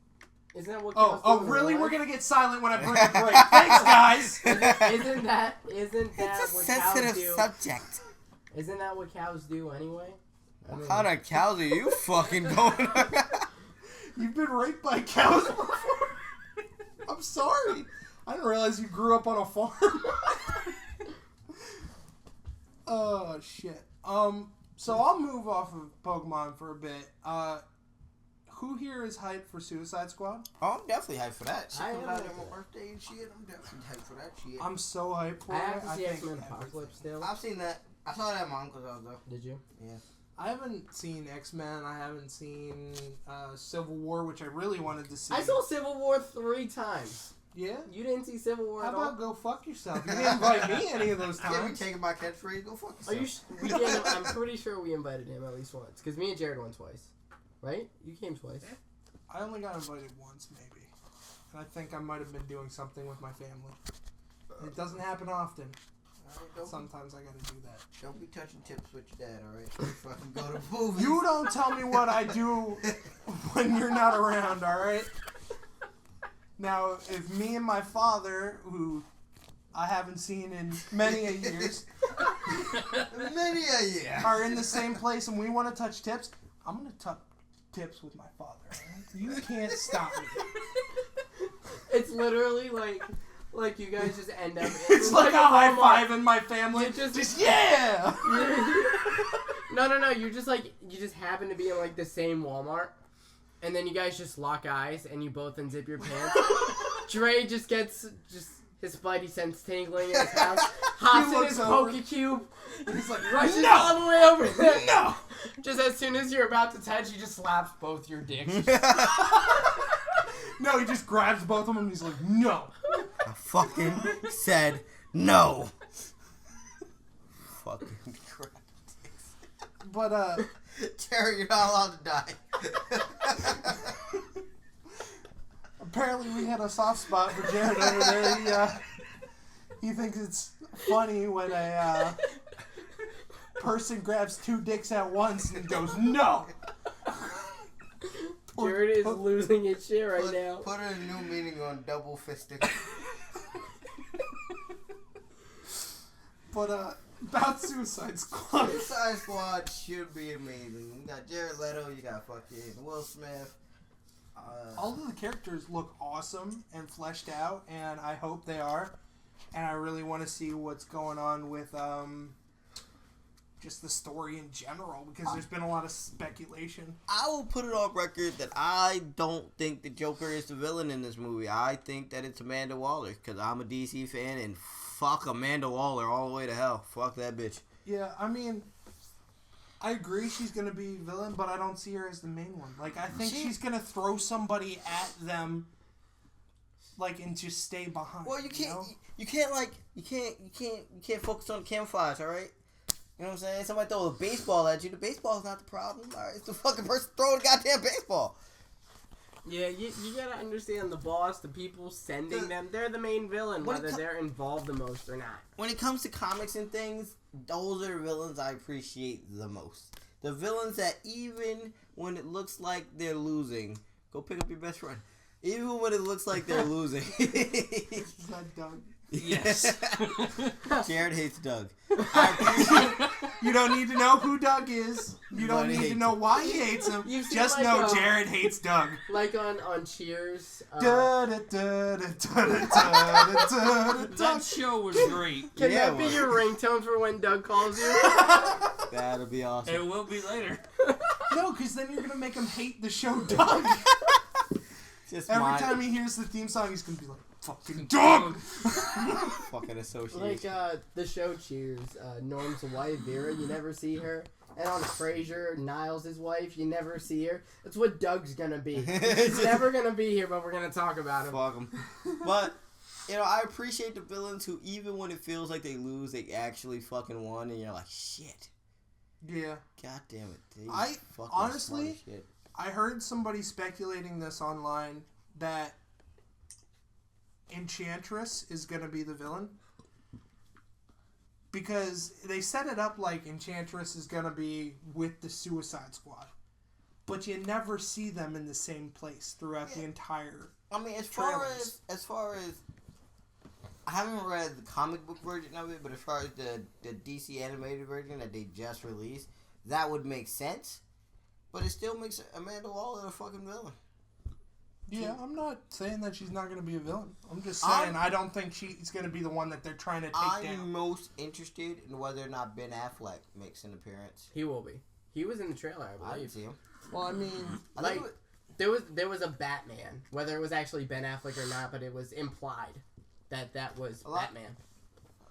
Isn't that what cows do in really? real We're life? gonna get silent when I bring a break. Thanks, guys! Isn't that It's a what cows sensitive do? subject. Isn't that what cows do anyway? I mean, What kind of cows are you fucking going on? You've been raped by cows before? I'm sorry. I didn't realize you grew up on a farm. Oh, shit. So I'll move off of Pokemon for a bit. Who here is hyped for Suicide Squad? Oh, I'm definitely hyped for that. Shit I comes am out hyped on for my that. birthday and shit. I'm definitely hyped for that shit. I'm so hyped for I it. have to see think X-Men everything. Apocalypse still. I've seen that. I saw that at my uncle's house, though. Did you? Yeah. I haven't seen X-Men. I haven't seen Civil War, which I really wanted to see. I saw Civil War 3 times. Yeah? You didn't see Civil War How at all? about go fuck yourself? You didn't invite me any of those Can't be times. taking my catchphrase. Go fuck Are yourself. you? We did. I'm pretty sure we invited him at least once. Because me and Jarrid went twice, right? You came twice. I only got invited once, maybe. And I think I might have been doing something with my family. It doesn't happen often. Sometimes I gotta do that. Don't be touching tips with your dad, alright? Fucking go to movies. You don't tell me what I do when you're not around, alright? Now, if me and my father, who I haven't seen in many a years, Many a year. are in the same place and we want to touch tips, I'm gonna touch tips with my father. Right? You can't stop me. It's literally like you guys just end up. It's like a high Walmart. five in my family. You just yeah. No. You just happen to be in like the same Walmart, and then you guys just lock eyes and you both unzip your pants. Dre just gets his spidey sense tingling in his house. Hops in looks his over. Pokecube. He's like, Rushes no, all the way over there. no. Just as soon as you're about to touch, he just slaps both your dicks. No, he just grabs both of them and he's like, no. I fucking said no. Fucking crap. But, Terry, you're not allowed to die. apparently we had a soft spot for Jarrid over there. He thinks it's funny when person grabs 2 dicks at once and goes, no! Jarrid is losing his shit right now. Put a new meaning on double fisting. But, about Suicide Squad. Suicide Squad should be amazing. You got Jared Leto, you got fucking Will Smith. All of the characters look awesome and fleshed out, and I hope they are. And I really want to see what's going on with just the story in general, because there's been a lot of speculation. I will put it on record that I don't think the Joker is the villain in this movie. I think that it's Amanda Waller, because I'm a DC fan, and fuck Amanda Waller all the way to hell. Fuck that bitch. Yeah, I mean, I agree she's going to be villain, but I don't see her as the main one. Like, I think she's going to throw somebody at them, like, and just stay behind. Well, you can't focus on the camouflage, all right? You know what I'm saying? Somebody throw a baseball at you. The baseball's not the problem, all right? It's the fucking person throwing the goddamn baseball. Yeah, you gotta understand the boss, the people sending them, they're the main villain, whether they're involved the most or not. When it comes to comics and things, those are the villains I appreciate the most. The villains that even when it looks like they're losing, go pick up your best friend. Even when it looks like they're losing. Is that Doug? Yes. Jarrid hates Doug. You don't need to know who Doug is. You don't need to know why he hates him. Just know Jarrid hates Doug. Like on Cheers. That show was great. Can that be your ringtone for when Doug calls you? That'll be awesome. It will be later. No, because then you're going to make him hate the show Doug. Every time he hears the theme song, he's going to be like, fucking Doug! Fucking association. Like the show Cheers, Norm's wife, Vera, you never see her. And on Frasier, Niles' wife, you never see her. That's what Doug's gonna be. He's never gonna be here, but we're gonna talk about him. Fuck him. But, you know, I appreciate the villains who, even when it feels like they lose, they actually fucking won, and you're like, shit. Yeah. God damn it. Honestly, I heard somebody speculating this online that Enchantress is going to be the villain. Because they set it up like Enchantress is going to be with the Suicide Squad. But you never see them in the same place throughout the entire as far as I haven't read the comic book version of it, but as far as the DC animated version that they just released, that would make sense. But it still makes Amanda Waller a fucking villain. Yeah, I'm not saying that she's not going to be a villain. I'm just saying I don't think she's going to be the one that they're trying to take down. I'm most interested in whether or not Ben Affleck makes an appearance. He will be. He was in the trailer, I believe. I didn't see him. Well, I mean, there was a Batman, whether it was actually Ben Affleck or not, but it was implied that was Batman.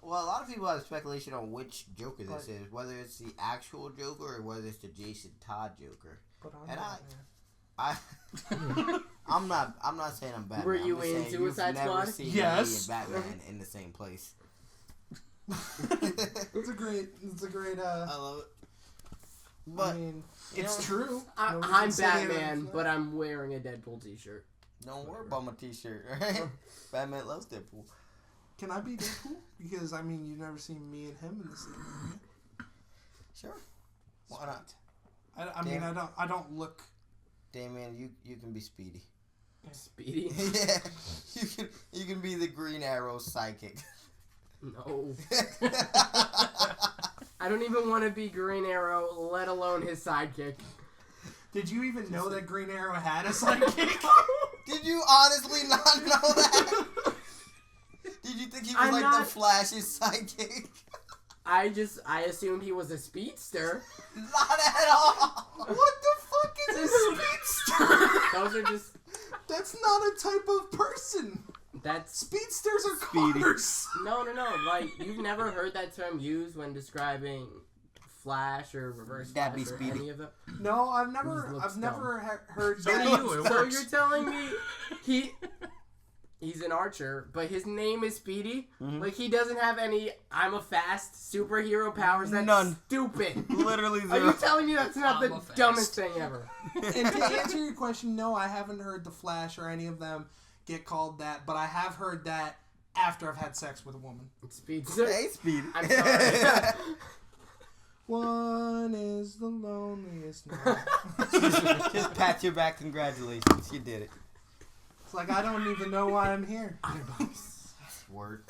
Well, a lot of people have speculation on which Joker this is, whether it's the actual Joker or whether it's the Jason Todd Joker. But I'm not saying I'm Batman. Were you in Suicide Squad? Yes. Me and Batman in the same place. It's a great. I love it. But I mean, it's true. I'm Batman, but I'm wearing a Deadpool t-shirt. Don't worry about my t-shirt, right? Batman loves Deadpool. Can I be Deadpool? Because I mean, you've never seen me and him in the same movie. Sure. Why not? I mean, I don't look. Damian, you can be Speedy. Speedy? Yeah. You can be the Green Arrow's sidekick. No. I don't even want to be Green Arrow, let alone his sidekick. Did you even know that Green Arrow had a sidekick? Did you honestly not know that? Did you think he was the Flash's sidekick? I assumed he was a speedster. Not at all. What the fuck is a speedster? Those are just... That's not a type of person. Speedsters are cars. No. Like, you've never heard that term used when describing Flash or Reverse Flash or Speedy. any of them? No, I've never heard that. So you're telling me he's an archer, but his name is Speedy? Mm-hmm. Like, he doesn't have any I'm a fast superhero powers? That's none. Stupid. Literally zero. Are you telling me that's not the dumbest thing ever? And to answer your question, no, I haven't heard the Flash or any of them get called that, but I have heard that after I've had sex with a woman. Speedster? Hey, Speedy. I'm sorry. One is the loneliest man. Just pat your back. Congratulations, you did it. It's like I don't even know why I'm here. Word.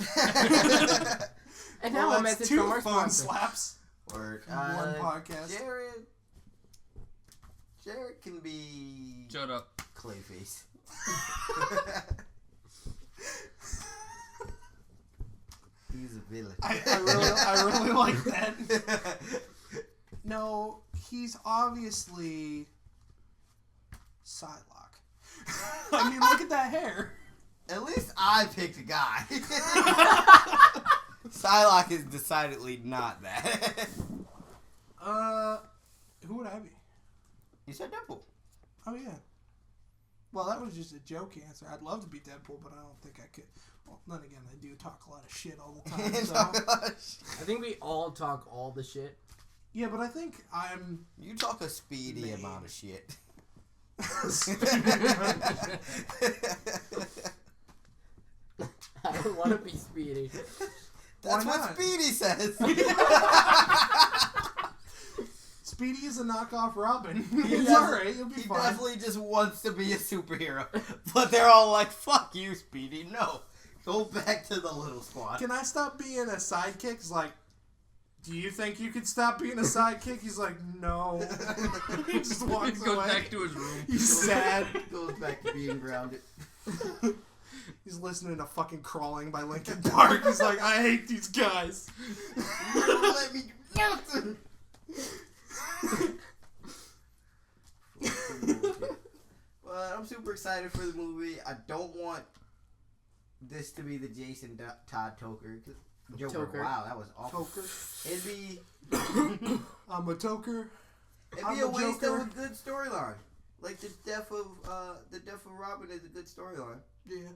And now a message from our phone sponsor. slaps. Word. One podcast. Jarrid can be Shut up. Clayface. He's a villain. I really like that. No, he's obviously Psylocke. I mean, look at that hair. At least I picked a guy. Psylocke is decidedly not that. Who would I be? You said Deadpool. Oh yeah. Well, that was just a joke answer. I'd love to be Deadpool, but I don't think I could. Well, then again, I do talk a lot of shit all the time. So. I think we all talk all the shit. Yeah, but I think I'm. You talk a speedy amount of shit. I don't want to be Speedy. That's what Speedy says. Speedy is a knockoff Robin. He It's does- alright, you'll be He fine. definitely just wants to be a superhero. But they're all like, fuck you, Speedy. No. Go back to the little squad. Can I stop being a sidekick? It's like, do you think you could stop being a sidekick? He's like, no. He just walks He goes away. back to his room. He's sad. Goes back to being grounded. He's listening to fucking Crawling by Linkin Park. He's like, I hate these guys. Let me nothing. But I'm super excited for the movie. I don't want this to be the Jason Todd Toker. Joker. Toker. Wow, that was awful. Toker. It'd be I'm a toker. a I'm a waste Joker. of a good storyline. Like the death of Robin is a good storyline. Yeah.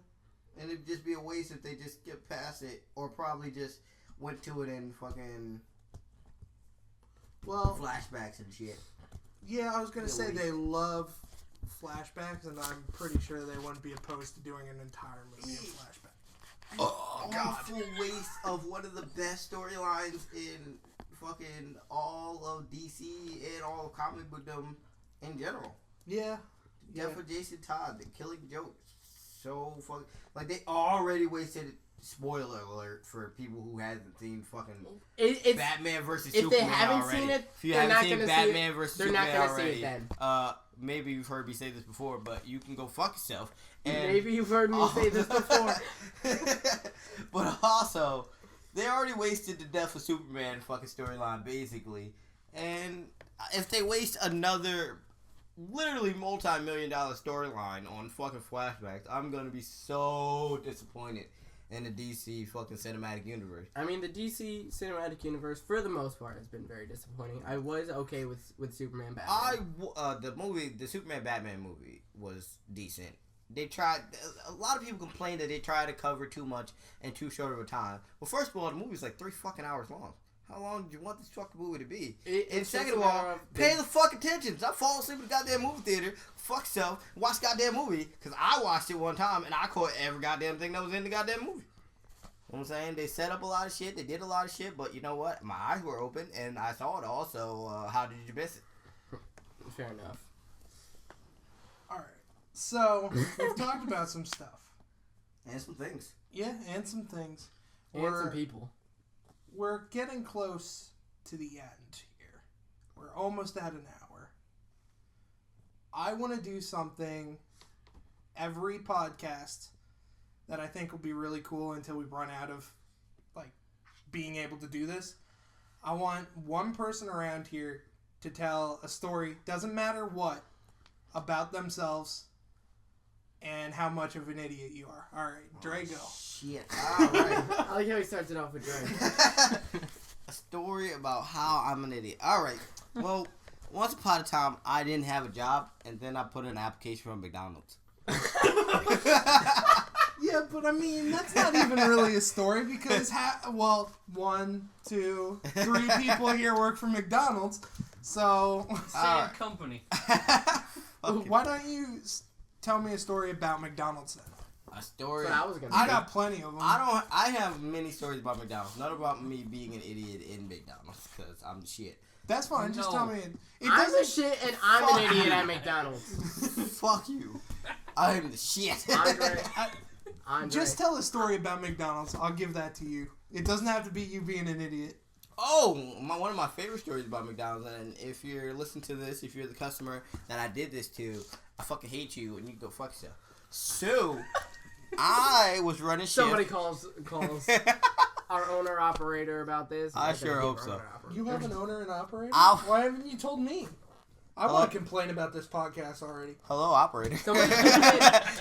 And it'd just be a waste if they just get past it, or probably just went to it in fucking Well, flashbacks and shit. yeah, I was going to Yeah, say we- they love flashbacks, and I'm pretty sure they wouldn't be opposed to doing an entire movie in flashback. Oh, awful waste of one of the best storylines in fucking all of DC and all of comic bookdom in general. Yeah. Yeah, for Jason Todd, the Killing Joke. So fucking like they already wasted. Spoiler alert for people who hasn't seen fucking It's Batman versus if Superman they haven't already. seen it, If you they're haven't not seen gonna see Batman it. versus They're Superman not gonna already, see it maybe you've heard me say this before, but you can go fuck yourself. And Maybe you've heard me say this before. But also, they already wasted the death of Superman fucking storyline, basically. And if they waste another literally multi-million-dollar storyline on fucking flashbacks, I'm gonna be so disappointed in the DC fucking cinematic universe. I mean, the DC cinematic universe, for the most part, has been very disappointing. I was okay with Superman Batman. The Superman Batman movie was decent. They tried. A lot of people complain that they try to cover too much in too short of a time. Well, first of all, the movie's like 3 fucking hours long. How long do you want this fucking movie to be? And second of all, pay the fucking attention. I fall asleep in the goddamn movie theater, fuck yourself, watch the goddamn movie, because I watched it one time and I caught every goddamn thing that was in the goddamn movie. You know what I'm saying? They set up a lot of shit, they did a lot of shit, but you know what? My eyes were open and I saw it all, so how did you miss it? Fair enough. Alright. So, we've talked about some stuff. And some things. Yeah, and some things. And some people. We're getting close to the end here. We're almost at an hour. I want to do something every podcast that I think will be really cool until we run out of being able to do this. I want one person around here to tell a story, doesn't matter what, about themselves and how much of an idiot you are. Alright, Dre, go. Shit. Alright. I like how he starts it off with Dre. A story about how I'm an idiot. Alright. Well, once upon a time, I didn't have a job, and then I put in an application for McDonald's. Yeah, but I mean, that's not even really a story because, 1, 2, 3 people here work for McDonald's. So, Same company. why don't you tell me a story about McDonald's then? A story. That's what I was gonna I say. got plenty of them. I have many stories about McDonald's. None about me being an idiot in McDonald's because I'm the shit. That's fine. Just No. tell me. It I'm the doesn't. shit, and I'm an idiot at McDonald's. Fuck you. I'm the shit. Andre. Just tell a story about McDonald's. I'll give that to you. It doesn't have to be you being an idiot. Oh, one of my favorite stories about McDonald's, and if you're listening to this, if you're the customer that I did this to, I fucking hate you, and you can go fuck yourself. So, I was running shift. Somebody calls our owner-operator about this. I sure hope so. You have an owner and operator? I'll- Why haven't you told me? I want to complain about this podcast already. Hello, operator.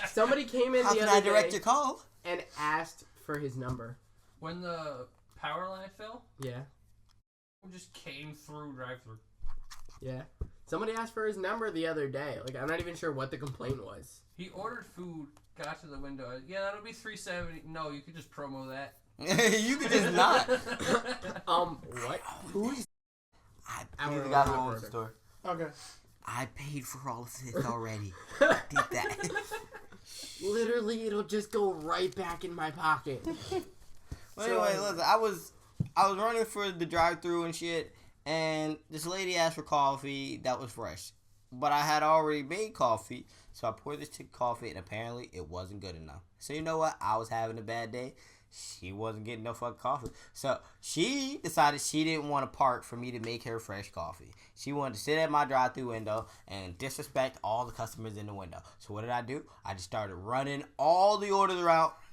Somebody came in How the can other I direct day your call? and asked for his number. When the power line fell, Yeah. it just came through drive-through. Yeah. Somebody asked for his number the other day. Like, I'm not even sure what the complaint was. He ordered food, got to the window. Yeah, that'll be $3.70. No, you could just promo that. You could just not. What? Who is... He's the guy who owns the store. Okay. I paid for all of this already. Did that. Literally, it'll just go right back in my pocket. Well, anyway, listen, I was running for the drive-thru and shit, and this lady asked for coffee that was fresh. But I had already made coffee, so I poured this chick coffee, and apparently it wasn't good enough. So you know what? I was having a bad day. She wasn't getting no fucking coffee. So she decided she didn't want to park for me to make her fresh coffee. She wanted to sit at my drive-thru window and disrespect all the customers in the window. So what did I do? I just started running all the orders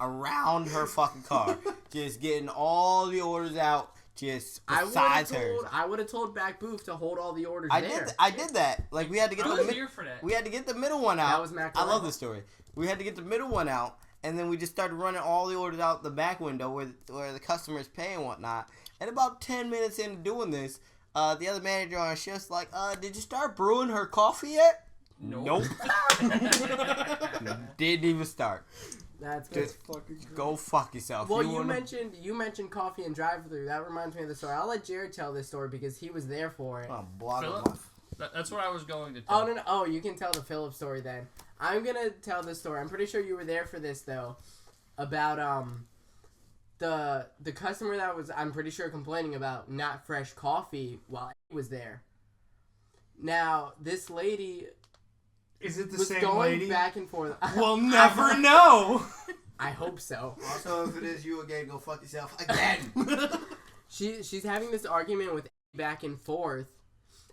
around her fucking car. Just getting all the orders out just besides hers. I would have told Back Booth to hold all the orders I there. did that. Like we had to get I was here for that. we had to get the middle one out. That was Mac I love Ryan. this story. We had to get the middle one out, and then we just started running all the orders out the back window where the customers pay and whatnot. And about 10 minutes into doing this, the other manager on shift's like, did you start brewing her coffee yet? Nope. Didn't even start. That's good. Just go fuck yourself. Well, you mentioned coffee and drive-thru. That reminds me of the story. I'll let Jarrid tell this story because he was there for it. Oh, block Philip? him off. That's what I was going to tell. Oh, no. Oh, you can tell the Philip story then. I'm going to tell this story. I'm pretty sure you were there for this, though. About, the customer that was, I'm pretty sure, complaining about not fresh coffee while he was there. Now, this lady Is it the was same going lady? back and forth. We'll never know. I hope so. Also, if it is you again, go fuck yourself again. She's having this argument with back and forth.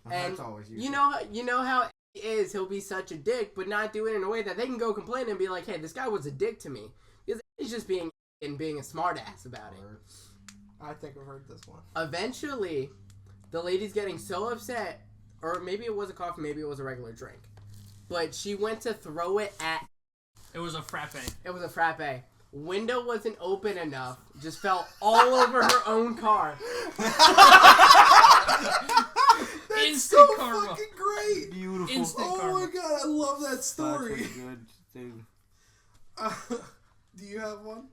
And That's always you know how he is. He'll be such a dick, but not do it in a way that they can go complain and be like, "Hey, this guy was a dick to me," because he's just being a smartass about it. I think I've heard this one. Eventually, the lady's getting so upset, or maybe it was a coffee, maybe it was a regular drink, but she went to throw it at. It was a frappe. It was a frappe. Window wasn't open enough. Just fell all over her own car. Instant so karma. fucking great. Beautiful. Instant Oh karma. my god, I love that story. That's a good thing. Do you have one?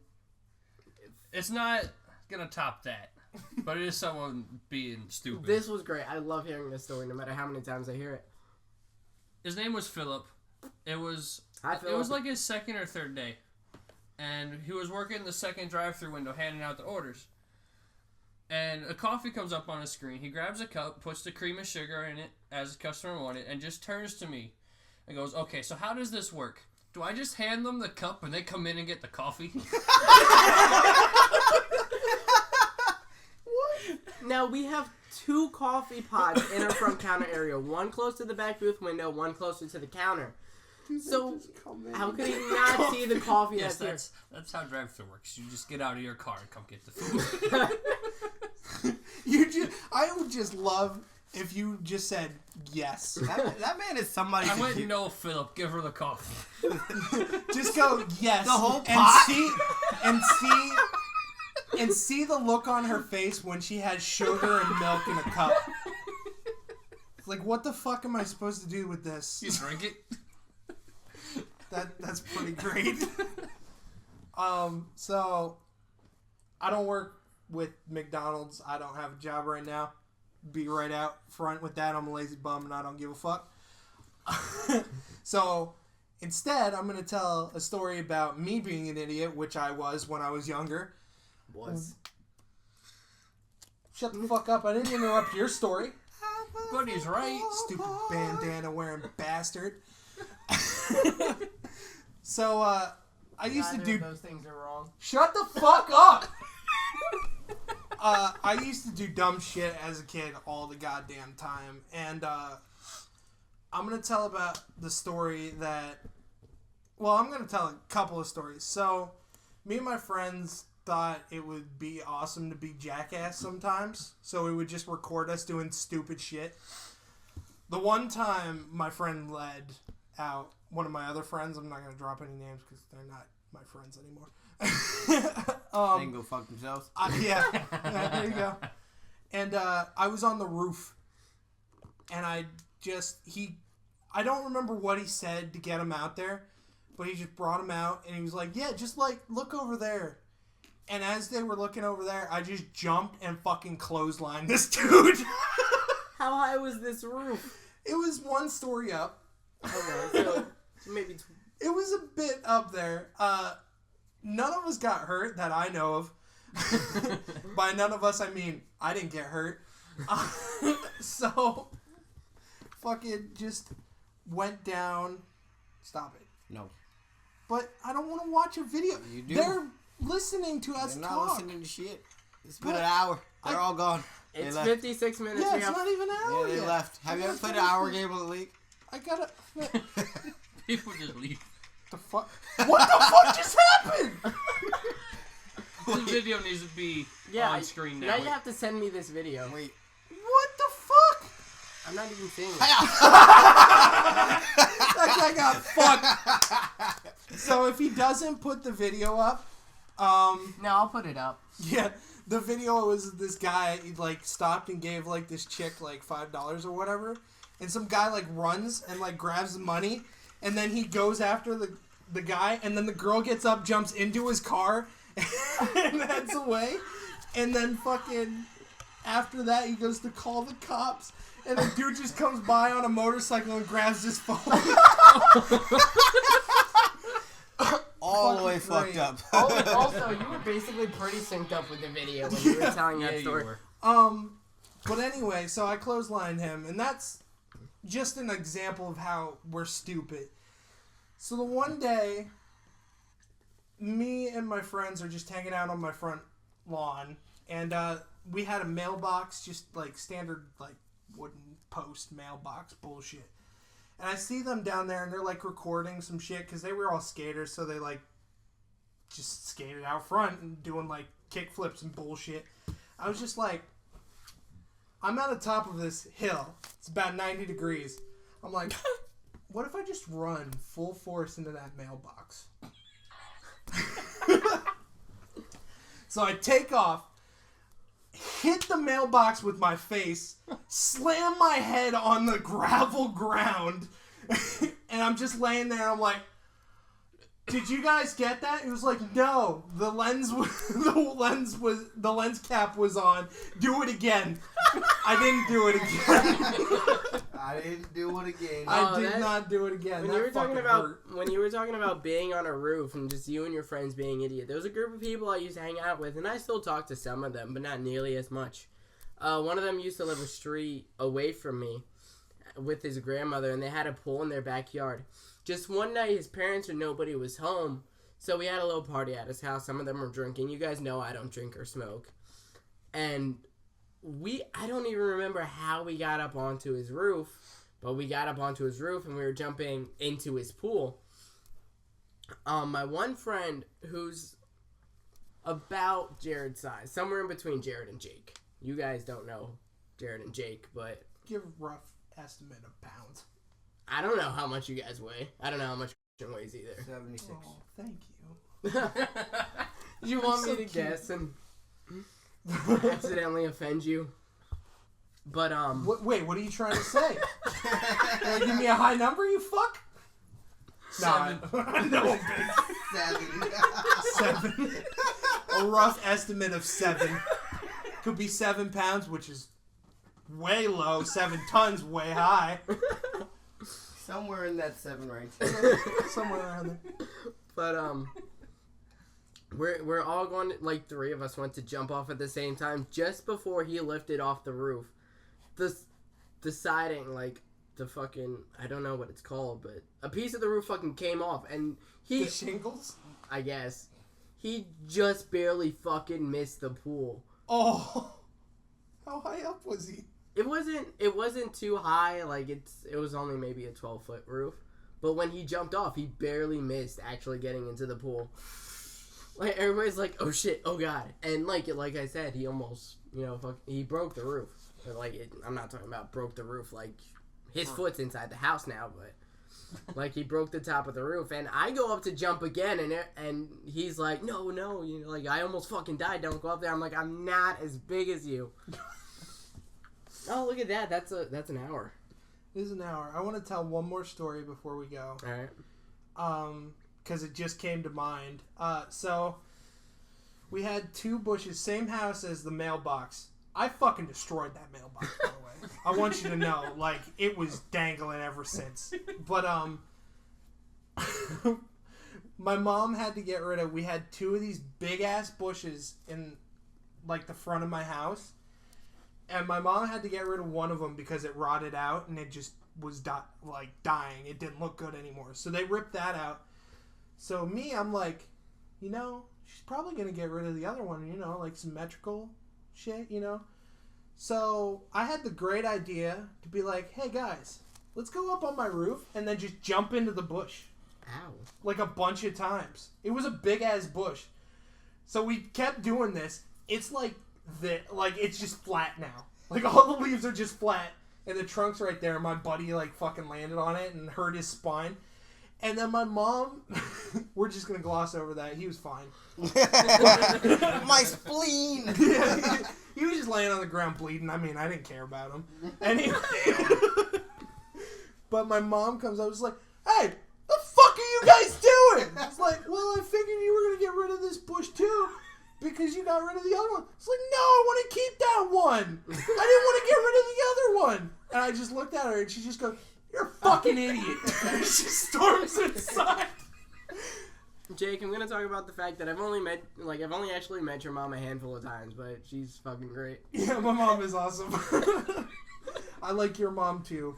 It's not gonna top that, but it is someone being stupid. This was great. I love hearing this story no matter how many times I hear it. His name was Philip. It was Hi, it Philip. was like his second or third day, and he was working the second drive-through window, handing out the orders. And a coffee comes up on his screen. He grabs a cup, puts the cream and sugar in it as the customer wanted, and just turns to me and goes, "Okay, so how does this work? Do I just hand them the cup and they come in and get the coffee?" Now, we have 2 coffee pots in our front counter area. One close to the back booth window, one closer to the counter. So, how could he not see the coffee Yes, that's that's how drive-through works. You just get out of your car and come get the food. here? I would just love if you just said yes. That man is somebody. I went, "No, Philip, give her the coffee." Just go yes. The whole and pot? and see the look on her face when she had sugar and milk in a cup. Like, what the fuck am I supposed to do with this? You drink it. That's pretty great. So I don't work with McDonald's. I don't have a job right now. Be right out front with that. I'm a lazy bum and I don't give a fuck. So instead, I'm going to tell a story about me being an idiot, which I was when I was younger. Was. Shut the fuck up. I didn't interrupt your story. But he's right. Stupid bandana wearing bastard. So, I used to Neither do. of those things are wrong. Shut the fuck up! I used to do dumb shit as a kid all the goddamn time. And, I'm gonna tell about the story that. Well, I'm gonna tell a couple of stories. So, me and my friends thought it would be awesome to be jackass sometimes. So, we would just record us doing stupid shit. The one time my friend led out one of my other friends, I'm not going to drop any names because they're not my friends anymore. They can go fuck themselves. Yeah, there you go. And I was on the roof, and I don't remember what he said to get him out there, but he just brought him out, and he was like, yeah, just like, look over there. And as they were looking over there, I just jumped and fucking clotheslined this dude. How high was this roof? It was one story up. Okay, so maybe... It was a bit up there. None of us got hurt that I know of. By none of us, I mean, I didn't get hurt. So, fucking just went down. Stop it. No. But I don't want to watch a video. You do. They're listening to us They're not talk. listening to shit. It's been an hour. They're all gone. It's left. 56 minutes. Yeah, we it's have... not even an hour Yeah, they yet. left. Have you ever played an hour game of the league? I gotta... People just leave. the fuck? What the fuck just happened? This video needs to be on screen now. Now you have to send me this video. Wait. What the fuck? I'm not even seeing it. That guy got fucked. So if he doesn't put the video up, No, I'll put it up. yeah, the video was this guy, he like stopped and gave like this chick like $5 or whatever, and some guy like runs and like grabs the money, and then he goes after the guy, and then the girl gets up, jumps into his car, and heads away, and then fucking after that he goes to call the cops. And the dude just comes by on a motorcycle and grabs his phone. All the way Fucking fucked great. up. Also, you were basically pretty synced up with the video when you were telling that Yeah, you story. were. But anyway, so I clotheslined him, and that's just an example of how we're stupid. So the one day, me and my friends are just hanging out on my front lawn, and we had a mailbox, just like standard like wooden post mailbox bullshit. And I see them down there, and they're like recording some shit because they were all skaters, so they like just skated out front and doing like kick flips and bullshit. I was just like, I'm at the top of this hill. It's about 90 degrees. I'm like, what if I just run full force into that mailbox? So I take off, hit the mailbox with my face, slam my head on the gravel ground, and I'm just laying there. I'm like, did you guys get that? It was like, no, the lens cap was on. Do it again. I didn't do it again. I didn't do it again. I did not do it again. When That you were talking fucking about hurt. when you were talking about being on a roof and just you and your friends being idiot, there was a group of people I used to hang out with, and I still talk to some of them, but not nearly as much. One of them used to live a street away from me with his grandmother, and they had a pool in their backyard. Just one night, his parents or nobody was home, so we had a little party at his house. Some of them were drinking. You guys know I don't drink or smoke. And I don't even remember how we got up onto his roof, but we got up onto his roof and we were jumping into his pool. My one friend, who's about Jarrid's size, somewhere in between Jarrid and Jake. You guys don't know Jarrid and Jake, but Give a rough estimate of pounds. I don't know how much you guys weigh. I don't know how much weighs either. 76. Oh, thank you. You want so me to cute. guess and accidentally offend you? But Wait, what are you trying to say? Give me a high number, you fuck? Seven. No, big. 7. A rough estimate of 7. Could be 7 pounds, which is way low. 7 tons, way high. Somewhere in that 7 range. Somewhere around there. But we're all going to, like 3 of us went to jump off at the same time just before he lifted off the roof. The deciding, like, the fucking, I don't know what it's called, but a piece of the roof fucking came off, and The shingles? I guess, he just barely fucking missed the pool. Oh. How high up was he? It wasn't too high, like, it was only maybe a 12-foot roof, but when he jumped off, he barely missed actually getting into the pool. Like, everybody's like, oh shit, oh god, and like I said, he almost, he broke the roof. But I'm not talking about broke the roof, like, his foot's inside the house now, but like he broke the top of the roof, and I go up to jump again, and he's like, no, like I almost fucking died. Don't go up there. I'm like, I'm not as big as you. Oh, look at that. That's an hour. It is an hour. I want to tell one more story before we go. All right. Because it just came to mind. So we had 2 bushes, same house as the mailbox. I fucking destroyed that mailbox, by the way. I want you to know, like, it was dangling ever since. But, my mom had to get rid of, we had 2 of these big-ass bushes in, like, the front of my house. And my mom had to get rid of one of them because it rotted out and it just was, dying. It didn't look good anymore. So they ripped that out. So me, I'm like, she's probably going to get rid of the other one, like symmetrical shit, So I had the great idea to be like, hey guys, let's go up on my roof and then just jump into the bush. Ow. Like a bunch of times. It was a big ass bush. So we kept doing this. It's like it's just flat now. Like all the leaves are just flat and the trunk's right there. My buddy like fucking landed on it and hurt his spine. And then my mom, we're just going to gloss over that. He was fine. My spleen! Yeah, he was just laying on the ground bleeding. I mean, I didn't care about him. Anyway. But my mom comes up and is like, hey, the fuck are you guys doing? It's like, well, I figured you were going to get rid of this bush too because you got rid of the other one. It's like, no, I want to keep that one. I didn't want to get rid of the other one. And I just looked at her and she just goes, you're a fucking idiot. She storms inside. Jake, I'm gonna talk about the fact that I've only actually met your mom a handful of times, but she's fucking great. Yeah, my mom is awesome. I like your mom too.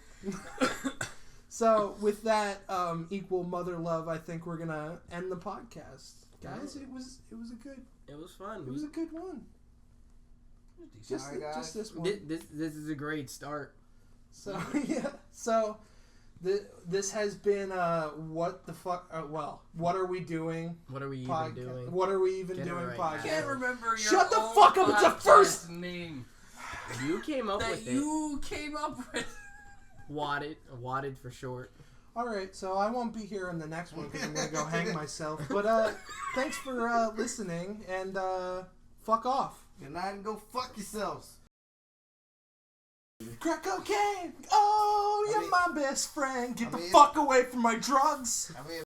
So with that equal mother love, I think we're gonna end the podcast, guys. It was fun. It was a good one. Just this one. This is a great start. So yeah. So this has been what the fuck? What are we doing? What are we even doing? What are we even doing? Right Podcast. I can't remember your Shut the fuck up! It's the first name. You came up with it. You came up with. WAWED for short. All right, so I won't be here in the next one because I'm gonna go hang myself. But thanks for listening and fuck off. Good night and go fuck yourselves. Crack cocaine! Oh, you're my best friend. Get the fuck away from my drugs.